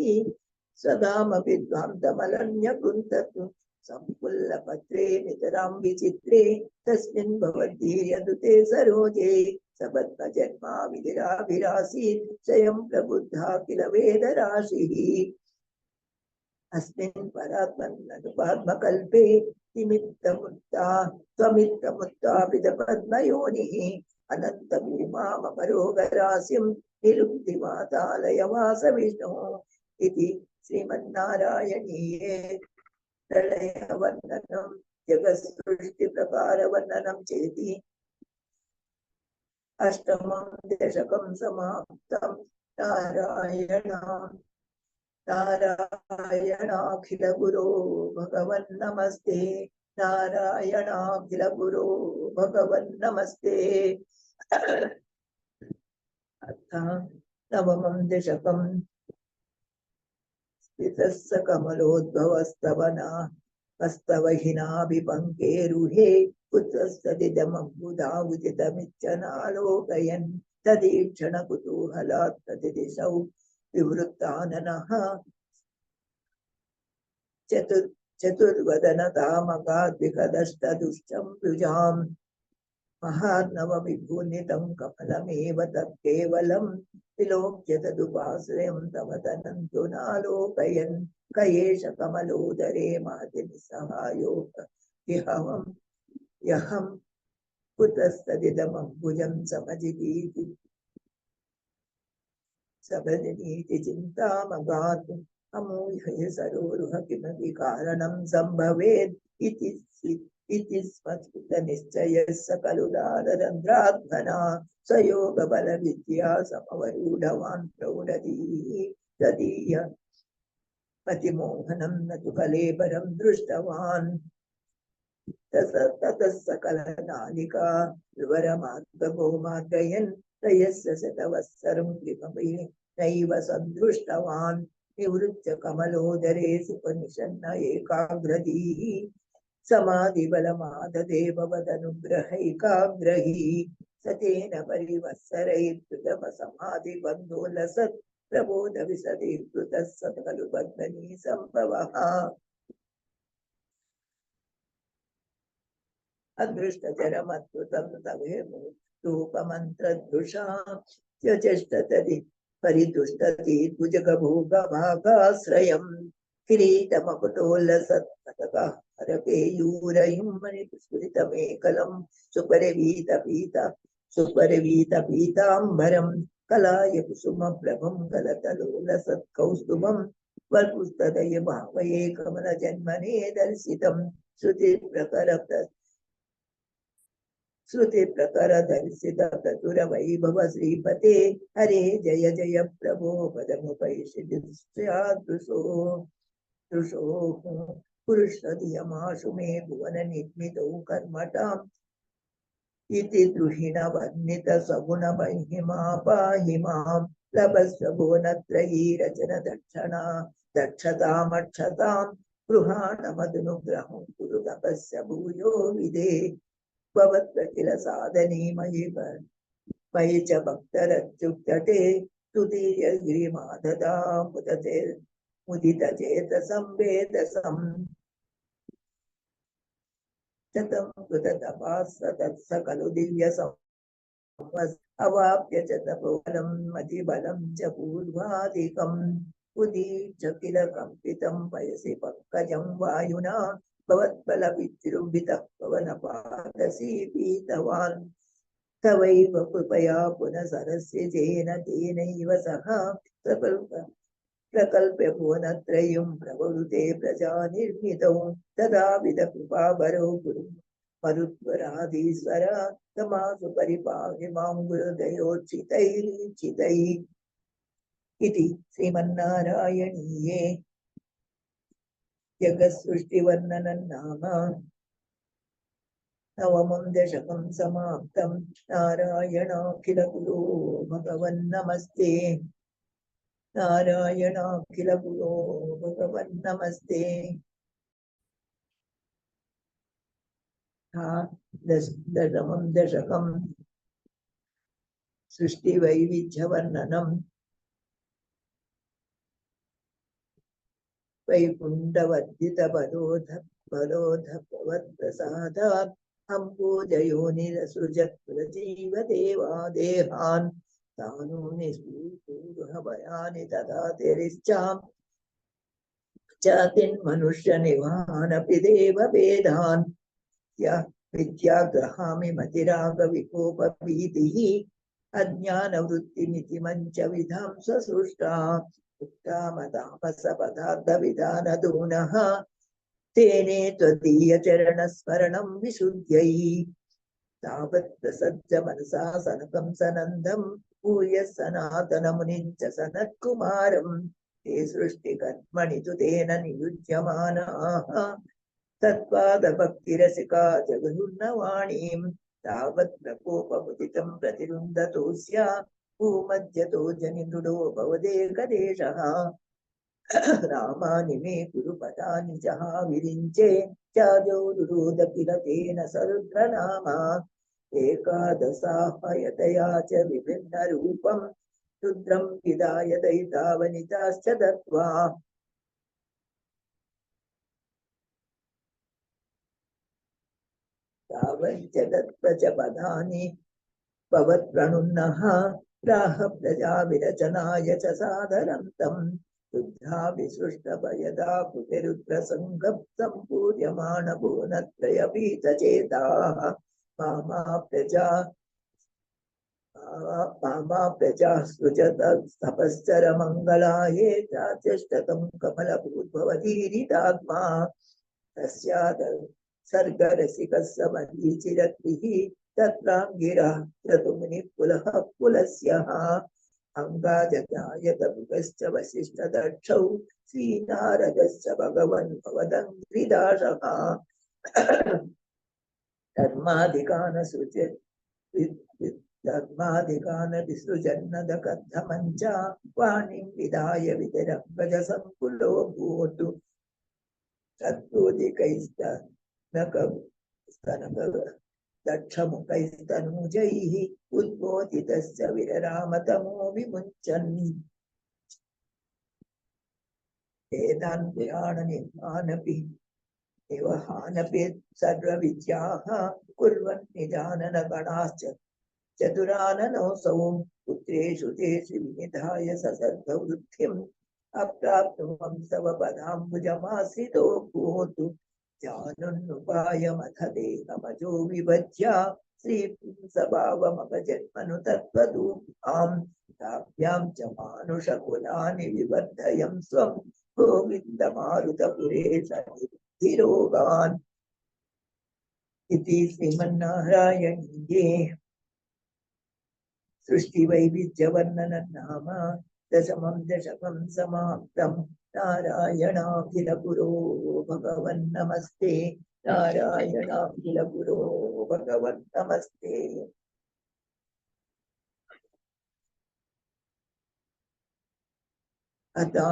A: सदामपि ध्वान्तमलन्यकुन्ततु संकुल्लपत्रे नितरां विचित्रे तस्मिन् भवद्भिर्यदुते सरोजे सपद्मजन्मा विधिराभिरासीत् स्वयं प्रबुद्धा किल वेदराशिः अस्मिन् परात्मन्ननुपाद्मकल्पे निमित्तमुत्ता त्वमित्तमुत्तापितपद्मयोनिः अनन्तभूमामपरोगरासिं निरुक्तिमातालयवास विष्णुः इति श्रीमन्नारायणीये प्रलयवर्णनं जगत्सृष्टिप्रकारवर्णनं चेति अष्टमं दशकं समाप्तं नारायणाखिल गुरो भगवन् नमस्ते नारायणाखिल गुरो भगवन् नमस्ते नवमं दशकं स्थितस्य कमलोद्भवस्तवना हस्तवहिनाभिपङ्केरुहे कुतस्तदिदमबुधावुदितमिच्छनालोकयन् तदीक्षण कुतूहलात् प्रतिदिशौ विवृत्ताननः चतुर्वदनतामकाद्विकदष्टदुष्टं भुजाम् महार्णव विभूनितं कमलमेव तत्केवलं विलोक्य तदुपाश्रयं तव तनन्तु नालोकयन् कयेश कमलोदरे मातिनिसहायो यहं कुतस्तदिदमम्बुजं समजितीति सबलिनीति चिन्तामगात् अमूह्य सरोरुह किमपि कारणं सम्भवेत् इति स्मत्कृतनिश्चयः सकलु दाररन्ध्राध्वना स्वयोगबलविद्या समवरूढवान् प्रौढधीः तदीय मतिमोहनं न तु कलेबरं दृष्टवान् ततः सकलनालिका विवरमार्गो मार्गयन् तयस्य शतवत्सरं कृपमयि नैव सन्दृष्टवान् निवृत्य कमलोदरे सुपनिषन्न एकाग्रधीः समाधिबलमाददेववदनुग्रहैकाग्रही सतेन परिवत्सरैर्कृतमसमाधिबन्धो लसत् प्रबोधविशदीकृतः सत्खलु बद्धनी सम्भवः अदृष्टचरमद्भुतं तवेमूर्तूपमन्त्रदृशा त्यजष्टतदि परितुष्टति भुजगभोगभागाश्रयम् किरीटमकुटोल्लसत्पतकः हरकेयूरयुं मणिपुस्फुरितमेकलं सुपरिवीतपीताम्बरं कलाय कुसुमप्रभं कलतलोलसत्कौस्तुभं वल्पुस्तदय भावये कमलजन्मने दर्शितं श्रुतिप्रकरदर्शित प्रचुर वैभव श्रीपते हरे जय जय प्रभो पदमुपैषिदृशो पुरुषधियमाशु मे भुवन निर्मितौ कर्मटाम् इति द्रुहिण वर्णित सगुण महिमा पाहि मां लभस्व भुवनत्रयी रचन दक्षतामक्षतां गृहाणमदनुग्रहं कुरु तपस्य भूयो विदे भवत्प्रकिल साधने मयि च भक्तरत्युक्तटे तुतीर्यगिरिमाददा मुदितचेतसं वेदसम् शतं कृततपास्सतत्सकलु अवाप्य च तपोबलं मतिबलं च पूर्वाधिकम् उदीर्य किल कम्पितं पयसि पङ्कजं वायुना भवत्बलविजृम्भितः पवनपादसीपीतवान् तवैव कृपया पुनः सरस्यजेन तेनैव सह प्रकल्प्य भुवनत्रयं प्रवृते प्रजानिर्मितौ तदा विदकृपावरो गुरु मरुत्वराधीश्वर तमासु परिपाहि मां गुरुदयोचितैः इति श्रीमन्नारायणीये जगत्सृष्टिवर्णनं नाम नवमं दशकं समाप्तं नारायणाखिल गुरो भगवन् नमस्ते नारायणाखिल गुरो भगवन् नमस्ते दशमं दशकं सृष्टिवैविध्यवर्णनं वैकुण्ठवर्धितबलोधवत्प्रसादात् अम्बोजयोनिरसृजत् प्रजीवदेवादेहान् तानो निःस्पृहभयानि ददातिरिश्चां चातिन्मनुष्यनिवानपि देवभेदान् विद्याग्रहामि मतिरागविकोपभीतिः अज्ञानवृत्तिमिति मञ्चविधां ससृष्टा उत्तामतामसपदार्थविधानदूनः तेने त्वदीयचरणस्मरणं विशुद्ध्यै तावत् प्रसज्ज मनसा सनकं सनन्दं भूयः सनातनमुनिं च सनत्कुमारं ते सृष्टिकर्मणि तु तेन नियुज्यमानाः तत्पादभक्तिरसिका जगन्नवाणीं तावत् प्रकोपमुदितं प्रतिरुन्धतोऽस्य भूमध्यतो जनिमृडो भवदेकदेशः रामानि मे कुरुपदानि जहा विरिञ्चे चाजो रुरोध किल तेन सरुद्रनामा एकादशाहयतया च विभिन्नरूपं रुद्रं विदाय दयितावनिताश्च दत्त्वा भवत्यदत्वच पदानि भवत्प्रणुन्नः प्राह प्रजा विरचनाय च सादरं तं शुद्धा विसृष्टभयदा पुतिरुद्रसङ्गः सम्पूर्यमाण भुवनत्रयपीतचेताः मामा प्रजा सृजतस्तपश्चर मङ्गलाये चात्यष्टकं कमलभूद्भवतीरितात्मा तस्याद सर्गरसिकः समरीचिरद्भिः तत्राङ्गिरः क्रतुमुनिः पुलः पुलस्यः अङ्गाजजायत मृगश्च वसिष्ठदक्षौ श्रीनारदश्च भगवन् भवदङ्घ्रिदाशः धर्माधिकान विसृजन्नदकद्धमञ्च वाणीं विधाय विधिरङ्गजसङ्कुलो भूतु दक्षमुखैस्तनूजैः उद्बोधितश्च विररामतमो विमुञ्चन् वेदान् पुराणनिर्माणपि निवहानपि सर्वविद्याः कुर्वन् निजाननगणाश्च चतुराननोऽसौ पुत्रेषु तेषु विनिधाय ससर्गवृद्धिम् अप्राप्नुवं तव पदाम्बुजमाश्रितो भूतु जानुन्नुपायमथ देहमजो विभज्य श्रीपुंसभावमपजन्मनु तत्त्वदूभाम् ताभ्यां च मानुषकुलानि विवर्धयं स्वं गोविन्दमारुतपुरेश निरुद्धिरोगान् इति श्रीमन्नारायणीये सृष्टिवैविध्यवर्णनं नाम दशमं दशकं समाप्तम् नारायणाखिलगुरो भगवन् नमस्ते नारायणाखिलगुरो भगवन् नमस्ते। अतः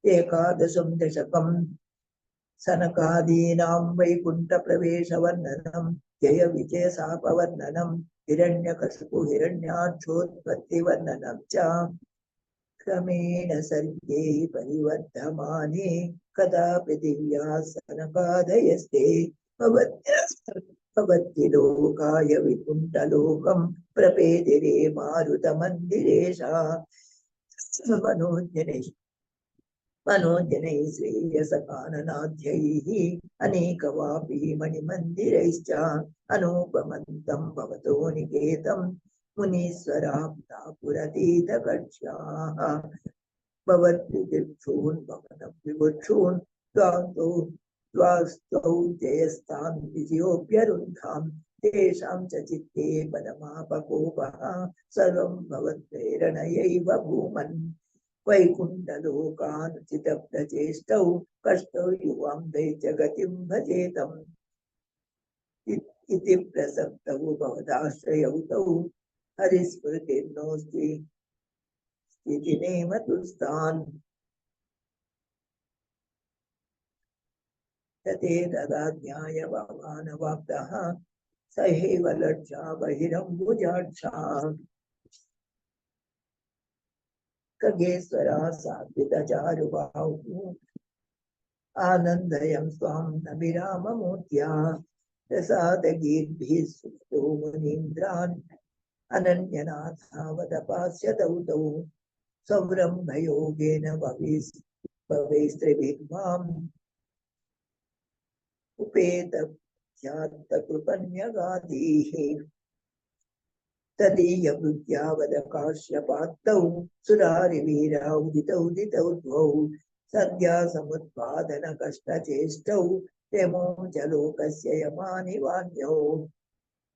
A: एकादशं दशकं सनकादीनां वैकुण्ठप्रवेशवर्णनं जय विजयशापवर्णनं हिरण्यकशिपु हिरण्याक्षोत्पत्तिवर्णनं च क्रमेण सर्गे परिवर्धमाने कदा पृथिव्या सनकादयस्ते भवत्यलोकाय विकुण्ठलोकं प्रपेदिरे मारुतमन्दिरेशा मनोजनैः श्रेयसकाननाद्यैः अनेकवापि मणिमन्दिरैश्च अनुपमन्तं भवतो निकेतं मुनीश्वराप्ता पुरतीतकक्ष्याः भवद्विदिक्षून् भवनं विवक्षून् द्वास्तौ जयस्तान् विजयोऽप्यरुन्धां तेषां च चित्ते पदमापकोपः सर्वं भवत्प्रेरणयैव भूमन् वैकुण्ठलोकानुचितप्रचेष्टौ कष्टौ युवां दैत्यगतिं भजेतम् इति प्रसक्तौ भवदाश्रयौ तौ हरिस्मृतिर्नोऽस्ति स्थितिनेमतुस्तान् तते तदाज्ञाय भवानवाप्तः सहैव लज्जा बहिरम्बुजाक्षा खगेश्वरा सात्विकचारुबाहुः आनन्दयं स्वां नभिराममूर्त्या प्रसादगीर्भिः सुतो मुनीन्द्रान् अनन्यनाथावदपास्यतौ तौ सौरम्भयोगेन भवैस्त्रिभिर्माम् उपेतभ्यात्तकृपण्यगाधीः तदीयवृद्ध्यावदकाश्यपात्तौ सुरारिवीराउदितौ द्वौ सद्या समुत्पादनकष्टचेष्टौ यमो जलोकस्य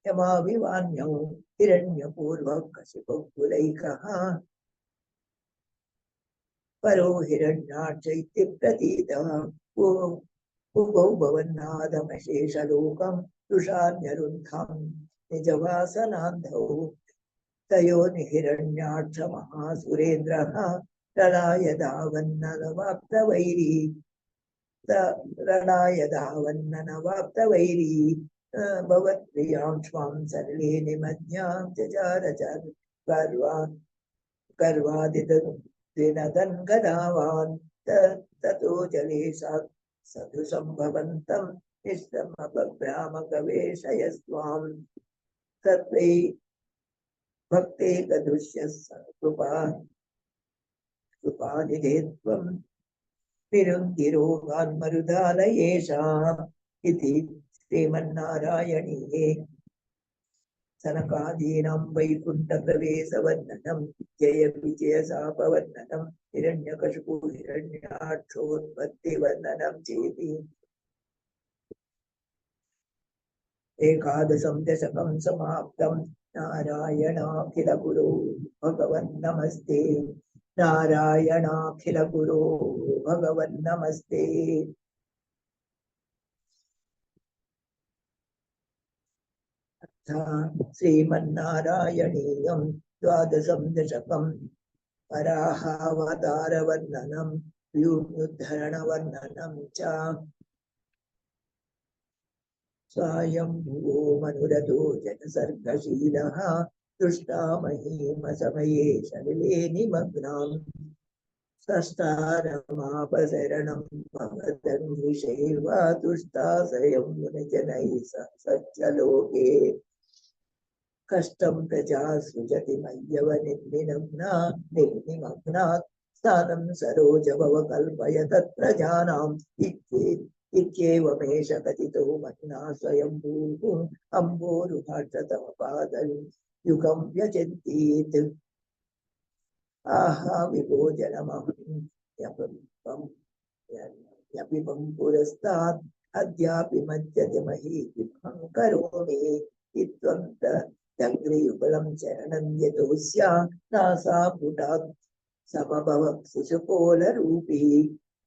A: यमाभिवान्यौ हिरण्यपूर्वः कशिपः कुलैकः परो हिरण्याक्ष इत्यप्रतीतः उभौ भवन्नादमशेषलोकं तुषार्यरुन्धां निजवासनान्धौ तयो निहिरण्याक्ष महासुरेन्द्रः रणाय धावन्ननवाप्तवैरी भवत्प्रियां स्वां सर्वे निमज्ञां जजार गर्वादिनदन् गदावान् ततो जले सदृशं भवन्तं इष्टमपभ्रामकवेशयस्वां तत्त्वै भक्ते कदृश्य कृपानिधे त्वं निरुन्धिरोगान् मरुदालयेषा इति श्रीमन्नारायणीये सनकादीनां वैकुण्ठप्रवेशवर्णनं जय विजयशापवर्णनं हिरण्यकशिपु हिरण्याक्षोत्पत्तिवर्णनं चेति एकादशं दशकं समाप्तं नारायणाखिलगुरो भगवन् नमस्ते नारायणाखिलगुरो भगवन् नमस्ते श्रीमन्नारायणीयं द्वादशं दशकं वराहावतारवर्णनं व्योम्युद्धरणवर्णनं च स्वायम्भुवो मनुरथो जनसर्गशीलः दृष्टा महीमसमये सलिले निमग्नाम् सष्टारमापसरणं भवदन्विषेवा तुष्टाशयं मुनिजनैः सत्यलोके कष्टं प्रजा सृजति मय्यवनिर्निमग्ना निर्निमग्नात् स्थानं सरोजभव कल्पय तत्प्रजानाम् इत्येवमेष कथितो मन्ना स्वयंभूः अम्बोरुहाक्षतमपादयुगं व्यजन्तीत् आहा विभोजनमहं यपिबं पुरस्तात् अद्यापि मज्जति महीपिबं करोमि इत्थं तग्रयुगलं चरणं यतोऽस्या नासापुटात् समभव शिशुकोलरूपी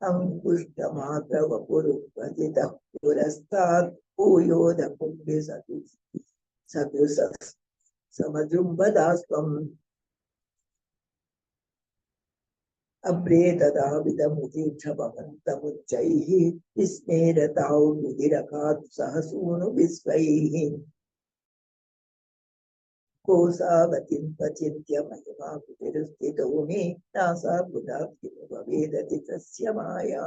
A: अङ्गुष्ठमात्रवपुरुपतितः पुरस्तात् भूयोदकुम्भे सदृशः समजृम्भदास्त्वम् अब्रे तदा विदमुदीक्षभवन्तमुच्चैः विस्मेरताौ विधिरकात् सहसूनुविश्वैः कोसावतीं प्रचिन्त्य महिमा कुटिरस्थितो मे नासा बुधात् किमु भवेदति तस्य माया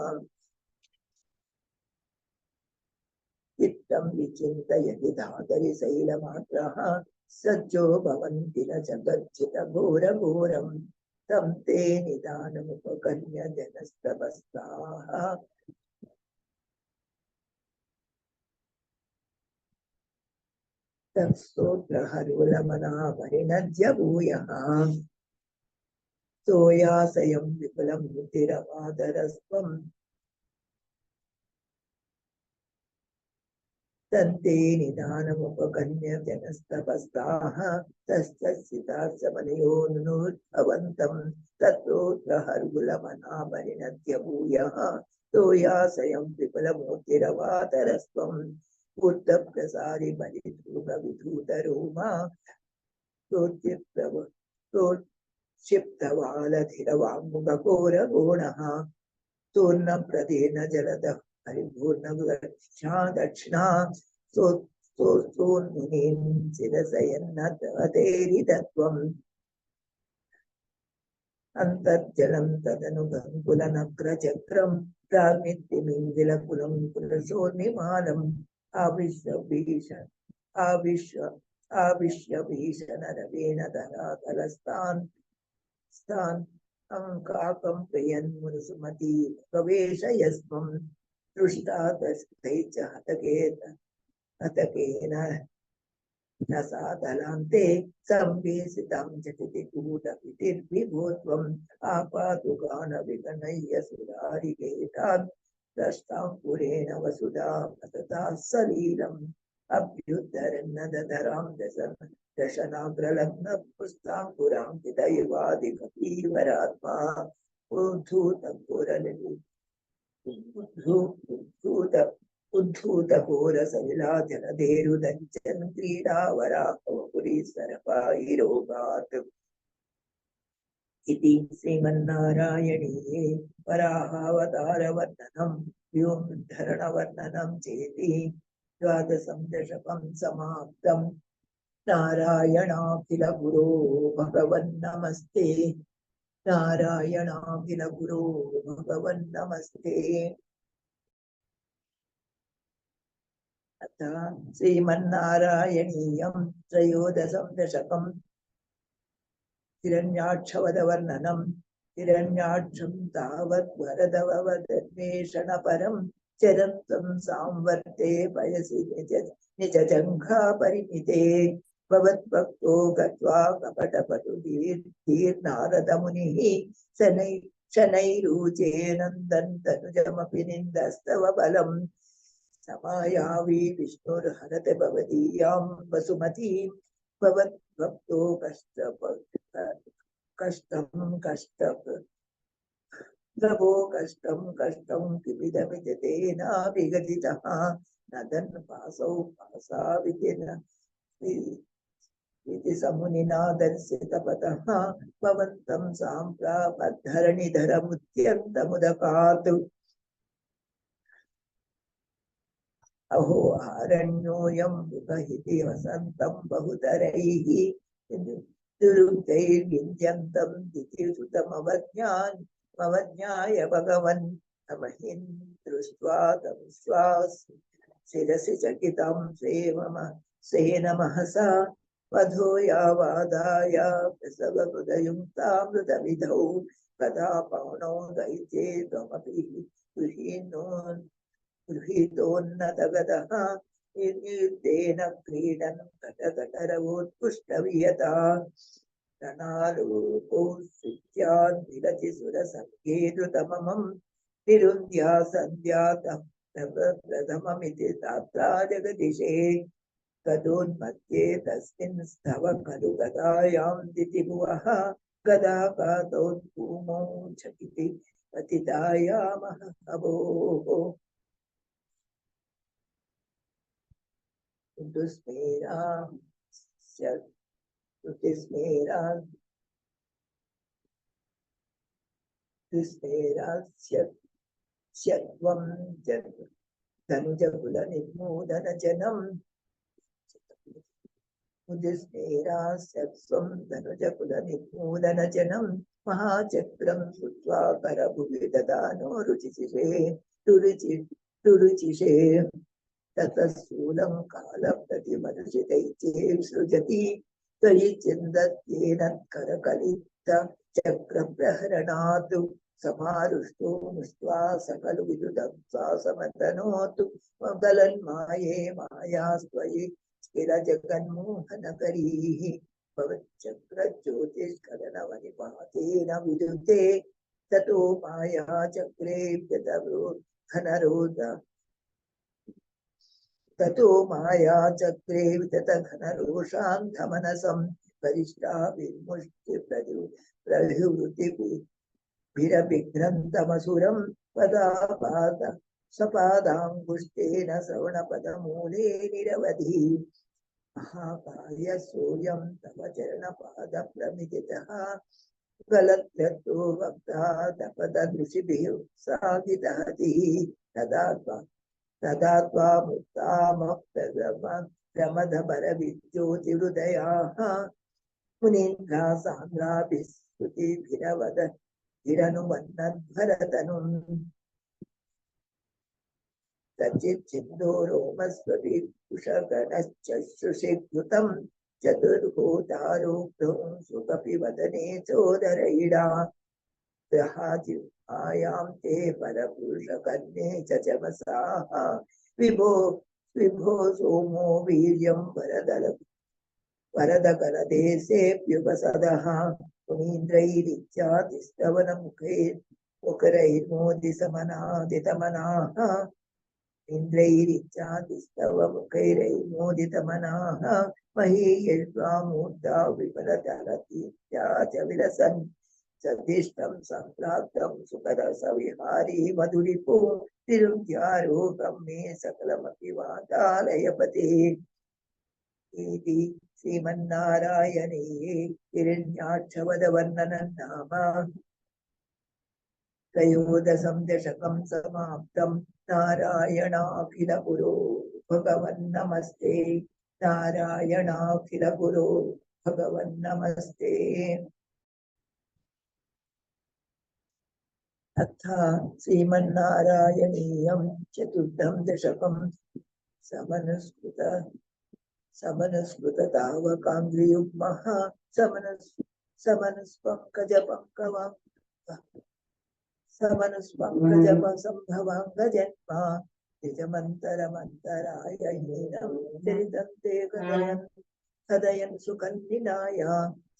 A: चित्तं विचिन्तयति धातरि शैलमात्रः सज्जो भवन्ति न जगज्जितघोरघोरम् तं ते निदानमुपकर्ण्य जनस्तपस्ताः तत्स्तोत्रहरुलमना परिणज्य भूयः सोयासयं विपुलं रुधिरवादरस्त्वम् तन्ते निदानमुपगम्य जनस्तपस्ताः तस्तस्सितार्थमनयोन्नुद्भवन्तं तत्रोत्रहर्गुलमना परिणत्य भूयः तोयासयं विपुलमूर्तिरवातरस्त्वम् ऊर्ध्वप्रसारि बलिधूतरोमा क्षिप्तवालधिरवाङ्मुखघोरगोणः तूर्णप्रदेन जलदः परिपूर्णगक्षा दक्षिणा सोन्मुनीं शिरसयन्नतेरितत्वम् अन्तर्जलं तदनुगङ्कुलनक्रचक्रं प्राग्नित्यमिन्दिलकुलं कुलशोर्मिमालम् आविश्य भीषणरवेण धरातलस्तान् अंकाकं प्रियन्मुनिसुमती प्रवेशयस्त्वं दृष्टादस्ते च हतकेन न सादलान्ते संवेशितं झटिति कूटपितिर्विभो त्वम् आपातुकानविगणय्य सुरारिकेतान् दष्टाङ्कुरेण वसुधा पतता सलीलम् अभ्युद्धरन्न दधरां दशनाग्रलग्न पुस्ताङ्कुराङ्कितयुवादिकपीवरात्मा उद्धूतघोरसलिलाजलधेरुदञ्चन् क्रीडावराहपुरीसरपाहिरोगात् इति श्रीमन्नारायणीये वराहावतारवर्णनं व्योमधरणवर्णनं चेति द्वादशं दशकं समाप्तं नारायणाखिल गुरो भगवन् नमस्ते नारायणाखिल गुरो भगवन् नमस्ते ശ്രീമന്നാരായണീയം ത്രയോദശം ദശകം ഹിരണ്യാക്ഷവദവർണ്ണനം ഹിരണ്യാക്ഷം താവത് വരദവദന്വേഷണപരം ചരന്തം സാംവർത്തേ പയസി നിജജംഘാപരിമിതേ ഭവദ്ഭക്തോ ഗത്വാ കപടപടുധീർനാരദമുനിഃ ശനൈരൂചേനന്ദൻ തനുജമപി നിന്ദസ്തവ ബലം समायावी विष्णुर्हरत भवदीयां वसुमतीं भवद्भक्तो प्रभो कष्टं किमिदमिति तेनाभिगदितः नदन् पासौ पासाविदिन इति समुनिना दर्शितपतः भवन्तं साम्प्रापद्धरणिधरमुद्यन्तमुदकात् अहो आरण्योऽयं विपहिति वसन्तं बहुतरैः दुरुक्तैर्विन्द्यन्तं दितिसुतमवज्ञाय भगवन् तमहिं दृष्ट्वा तं शिरसि चकितं स्वेन महसा वधो यावादाय प्रसवहृदयुक्तामृतविधौ कदा पाणौ दैत्ये त्वमपि गृहीतोन्नतगतः निर्युद्धेन क्रीडन् कटकटरवोत्पुष्टवियता रणालोको स्वित्यान् विरति सुरसङ्गे धृतममं निरुन्ध्या सन्ध्यातः प्रथममिति तात्रा जगदिशे गदोन्मध्ये तस्मिन् स्तव खलु गदायां दितिभुवः गदाघातोद्भूमौ चकिति पतितायामः अभोः धनुजकुलनिर्मूलनजनं धनुजकुलनिर्मूलनजनं महाचक्रं श्रुत्वा करभुवि ददानो रुचिषे ततः स्थूलं कालप्रतिमनुषितैः सृजति त्वयि चिन्दत्येन करकलित चक्रप्रहरणात् समारुष्टो मुष्ट्वा सकलु विदुदं श्वासमतनोतु मगलन्माये मायास्त्वयि स्थिर जगन्मोहनकरीः भवच्चक्रज्योतिष्कलनवनिपातेन विद्युते ततो माया चक्रे घनरोध ततो माया चक्रे विततघनरोषान्धमनसं वरिष्ठाभिर्मुष्टि प्रविवृतिभिरभिघ्नन्तमसुरं पदापाद सपादाङ्गुष्ठेन श्रवणपदमूले निरवधि महाकाय सूर्यं तव चरणपादप्रमिदितः गलत्यतो वक्ता तपदृषिभिः साधिदहति तदा त्वामुत्तामप्रमदबलविद्योतिहृदयाः मुनीन्द्रा सान्द्राभिस्तुतिभिरवद हिरनुमन्नद्भरतनुम् सचिच्छिन्दोरोमस्वभिकुशगणश्चश्रुषिकृतं चतुर्भुतारोग्धं सुखपि वदने चोदरैडा ग्रहाजिह्वायां ते परपुरुषकन्ये च चमसाः विभो सोमो वीर्यं वरदकरदेशेऽप्युपसदः मुनीन्द्रैरिच्छादिस्तवनमुखैर्मुखरैर्मोदितमनाः इन्द्रैरिच्छादिस्तवमुखैर्मोदितमनाः महीयर्त्वा विफलतरतीत्या च विलसन् सदिष्टं सम्प्राप्तं सुखरसविहारी मधुरिपो तिरुध्यारोगं मे सकलमपि वातालयपते इति श्रीमन्नारायणे हिरण्याक्षवदवर्णनं नाम त्रयोदशं दशकं समाप्तं नारायणाखिलगुरो भगवन्नमस्ते नारायणाखिलगुरो भगवन्नमस्ते अथ श्रीमन्नारायणीयं चतुर्थं दशकं समनुस्कृत समनुस्मृततावकाङ्ग्रियुग्मः समनुस्पङ्कजपङ्कवाङ् समनुस्पङ्कजपसम्भवाङ्गजन्मा निजमन्तरमन्तराय हीनं चरितं ते कथयन् सुकन्निनाय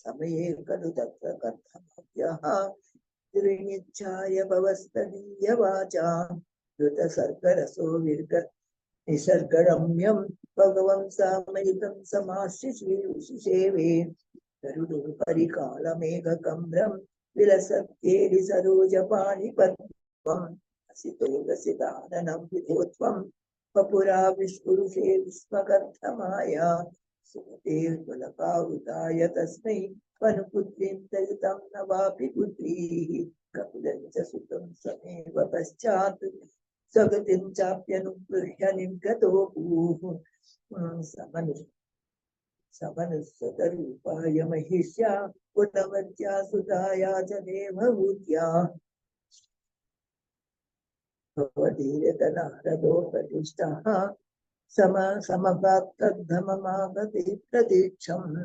A: समये खलु तत्र कथमव्यः त्रिनिच्छाय भवस्तदीयवाचा द्रुतसर्गरसो निसर्गरम्यं भगवं सामयिकं समाश्रिषेवे गरुडोपरिकालमेघकम्रं विलसत्येरि सरोजपाणिपद्मम् असितोदसिताननं विभोत्वं वपुरा विस्फुरुषे विस्मगर्धमाया सुमते कुलकावृताय तस्मै वनुपुत्रीं दयितं न वापि पुत्रीः कपिलं च सुतं समेव पश्चात् स्वगतिं चाप्यनुगृह्य निर्गतो भूः समनुस्सतरूपाय महिष्या गुणवत्या सुताया च देवहूत्या भवतीरतनारदो प्रतिष्ठः समप्राप्तद्धममागति प्रतीक्षम्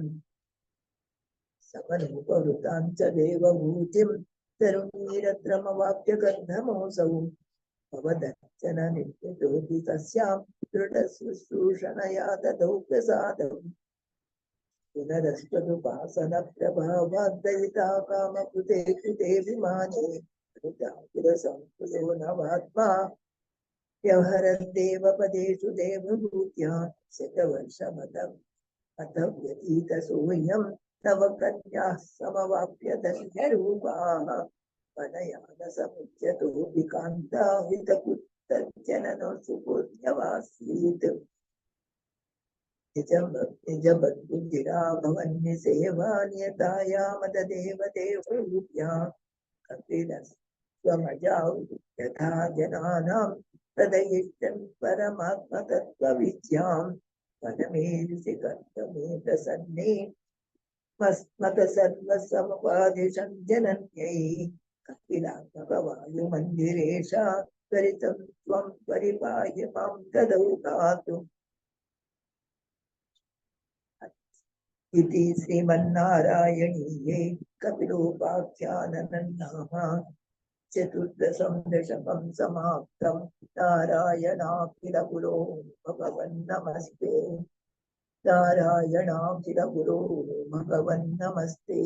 A: समनुपवृतां च देवभूतिं तरुणीरत्रमवाप्य गन्धमोऽसौ भवदर्चन नित्यतोऽपि तस्यां दृढशुश्रूषणया ददौ प्रसादम् पुनरस्त्वदुपासनप्रभावाद्दयिता कामकृते कृतेऽभिमाने कृतापुरसंकुलो नवात्मा व्यवहरन्देव पदेषु देवभूत्या शतवर्षमतम् अथ व्यतीतसोऽयं तव कन्याः समवाप्य धन्यरूपाः वनयानसमुच्यतोऽपि कान्ताहितपुत्रजननो सुपूज्यवासीत् निजबन्धुगिरा भवन्निसेवान्यताया मददेव देवरूप्या कपिलस्त्वमजाौ यथा जनानां प्रदयिष्यन् परमात्मतत्त्वविद्यां वनमेरुषि कर्तमे प्रसन्ने मस्मत सर्वसमुपादिशं जनन्यै कपिलात्मकवायुमन्दिरेशा त्वरितं त्वं परिपाहि मां तदौकात् इति श्रीमन्नारायणीये कपिलोपाख्याननाम चतुर्दशं दशकं समाप्तं। नारायणाखिलगुरो भगवन् नमस्ते। नारायणाखिलगुरो भगवन् नमस्ते।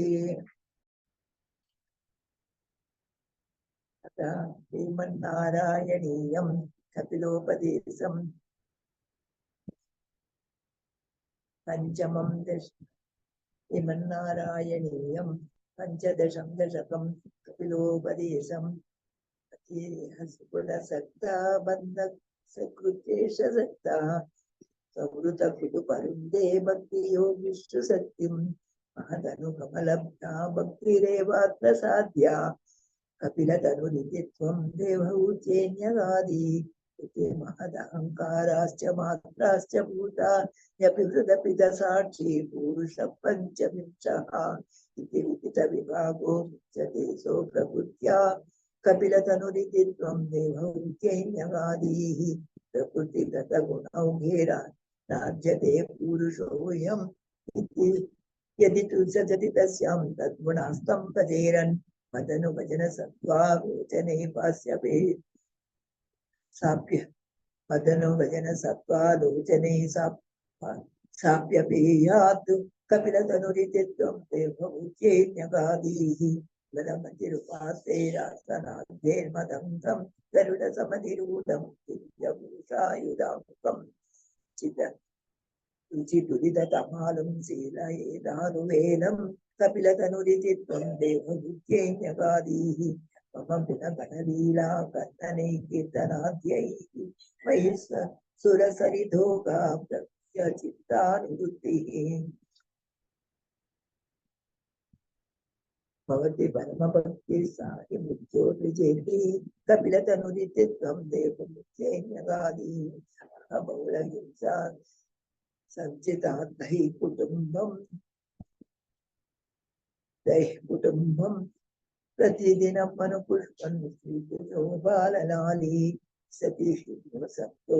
A: अतः श्रीमन्नारायणीयं कपिलोपदेशं पंचमं श्रीमन्नारायणीयं पंचदशं दशकं कपिलोपदेशं सुकुलसक्ता बन्धसकृत्येशसक्ता संवृतकुतुपरुन्दे भक्तियोगिष्टु सत्यं महदनुगमलब्धा भक्तिरेवात्र साध्या कपिलतनुनित्यत्वं देवहूत्येन्यगादि इति महदहङ्काराश्च मात्राश्च भूता यपि साक्षी पुरुषः पञ्चविंशः इति विदितविभागो मुच्यते सो प्रकृत्या कपिलतनुनित्यत्वं देवहूत्येन्यगादिः प्रकृतिगतगुणौघेरा राज्यते पुरुषोऽयम् इति यदि तु सजति तस्यां तद्गुणास्तं पदेरन् मदनुभजन सत्त्वा रोचने पास्यपि साप्य मदनुभजन सत्त्वा लोचने साप्यपेयात् कपिलतनुरित्यत्वं देवहूत्येन्यगादिः बलमतिरुपास्तेरासनाद्धेर्मदं गरुडसमधिरूढं दिव्यभूषायुधामुखं रुचिदुरिततमालं शीलयेदानुवेलं कपिलतनुरित्यत्वं देवहूत्येन्यगादिः मम गुणगणलीला कर्तने कीर्तनाद्यैः मयि सुरसरिधोगा प्रत्यचित्तानुवृत्तिः भवति परमभक्तिः साहि मुख्योर्विजेति कपिलतनुरित्यत्वं देवहूत्येन्यगादिः बहुलहिंसा संचितात् दैः कुटुम्बं प्रतिदिनं मनुपुष्पं स्वीकुर्यो बाललाली सती सप्तो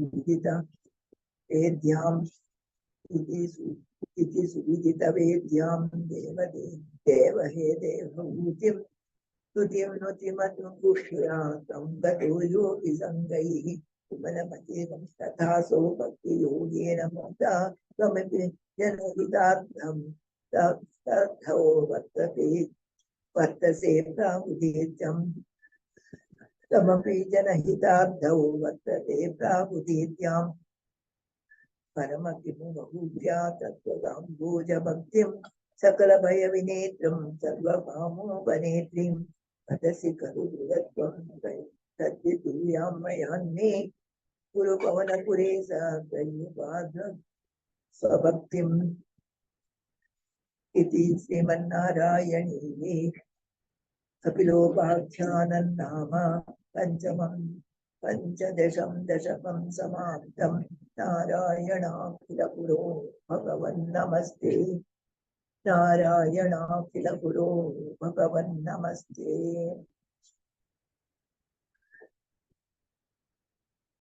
A: सुविदिता वेद्याम् इति सुविदित वेद्यां देवहे देवहूतिं स्तुतिं नुतिमनुपुष्यातं गतो योगि संगैः विमलमतीवं तथा सो भक्तियोगेन मुक्ता त्वमपि जनहितार्थं तथो वर्तसे प्राहुदीत्यं तमपि जनहितार्थौ वर्तते प्राहुदीत्यां परमकिमुभूत्या तत्त्वदाम्बोज भक्तिं सकल भय विनेत्रं सर्वकामोपनेत्रीं वदसि खलु दृढत्वं तद्विदूयां मयान्मे कुरु पवनपुरे सा त्रय्युपाद स्वभक्तिम् इति श्रीमन्नारायणीये कपिलोपाख्यानं नाम पंचमं पंचदशं दशकं समाप्तं नारायणाखिलगुरो भगवन्नमस्ते नारायणाखिलगुरो भगवन्नमस्ते।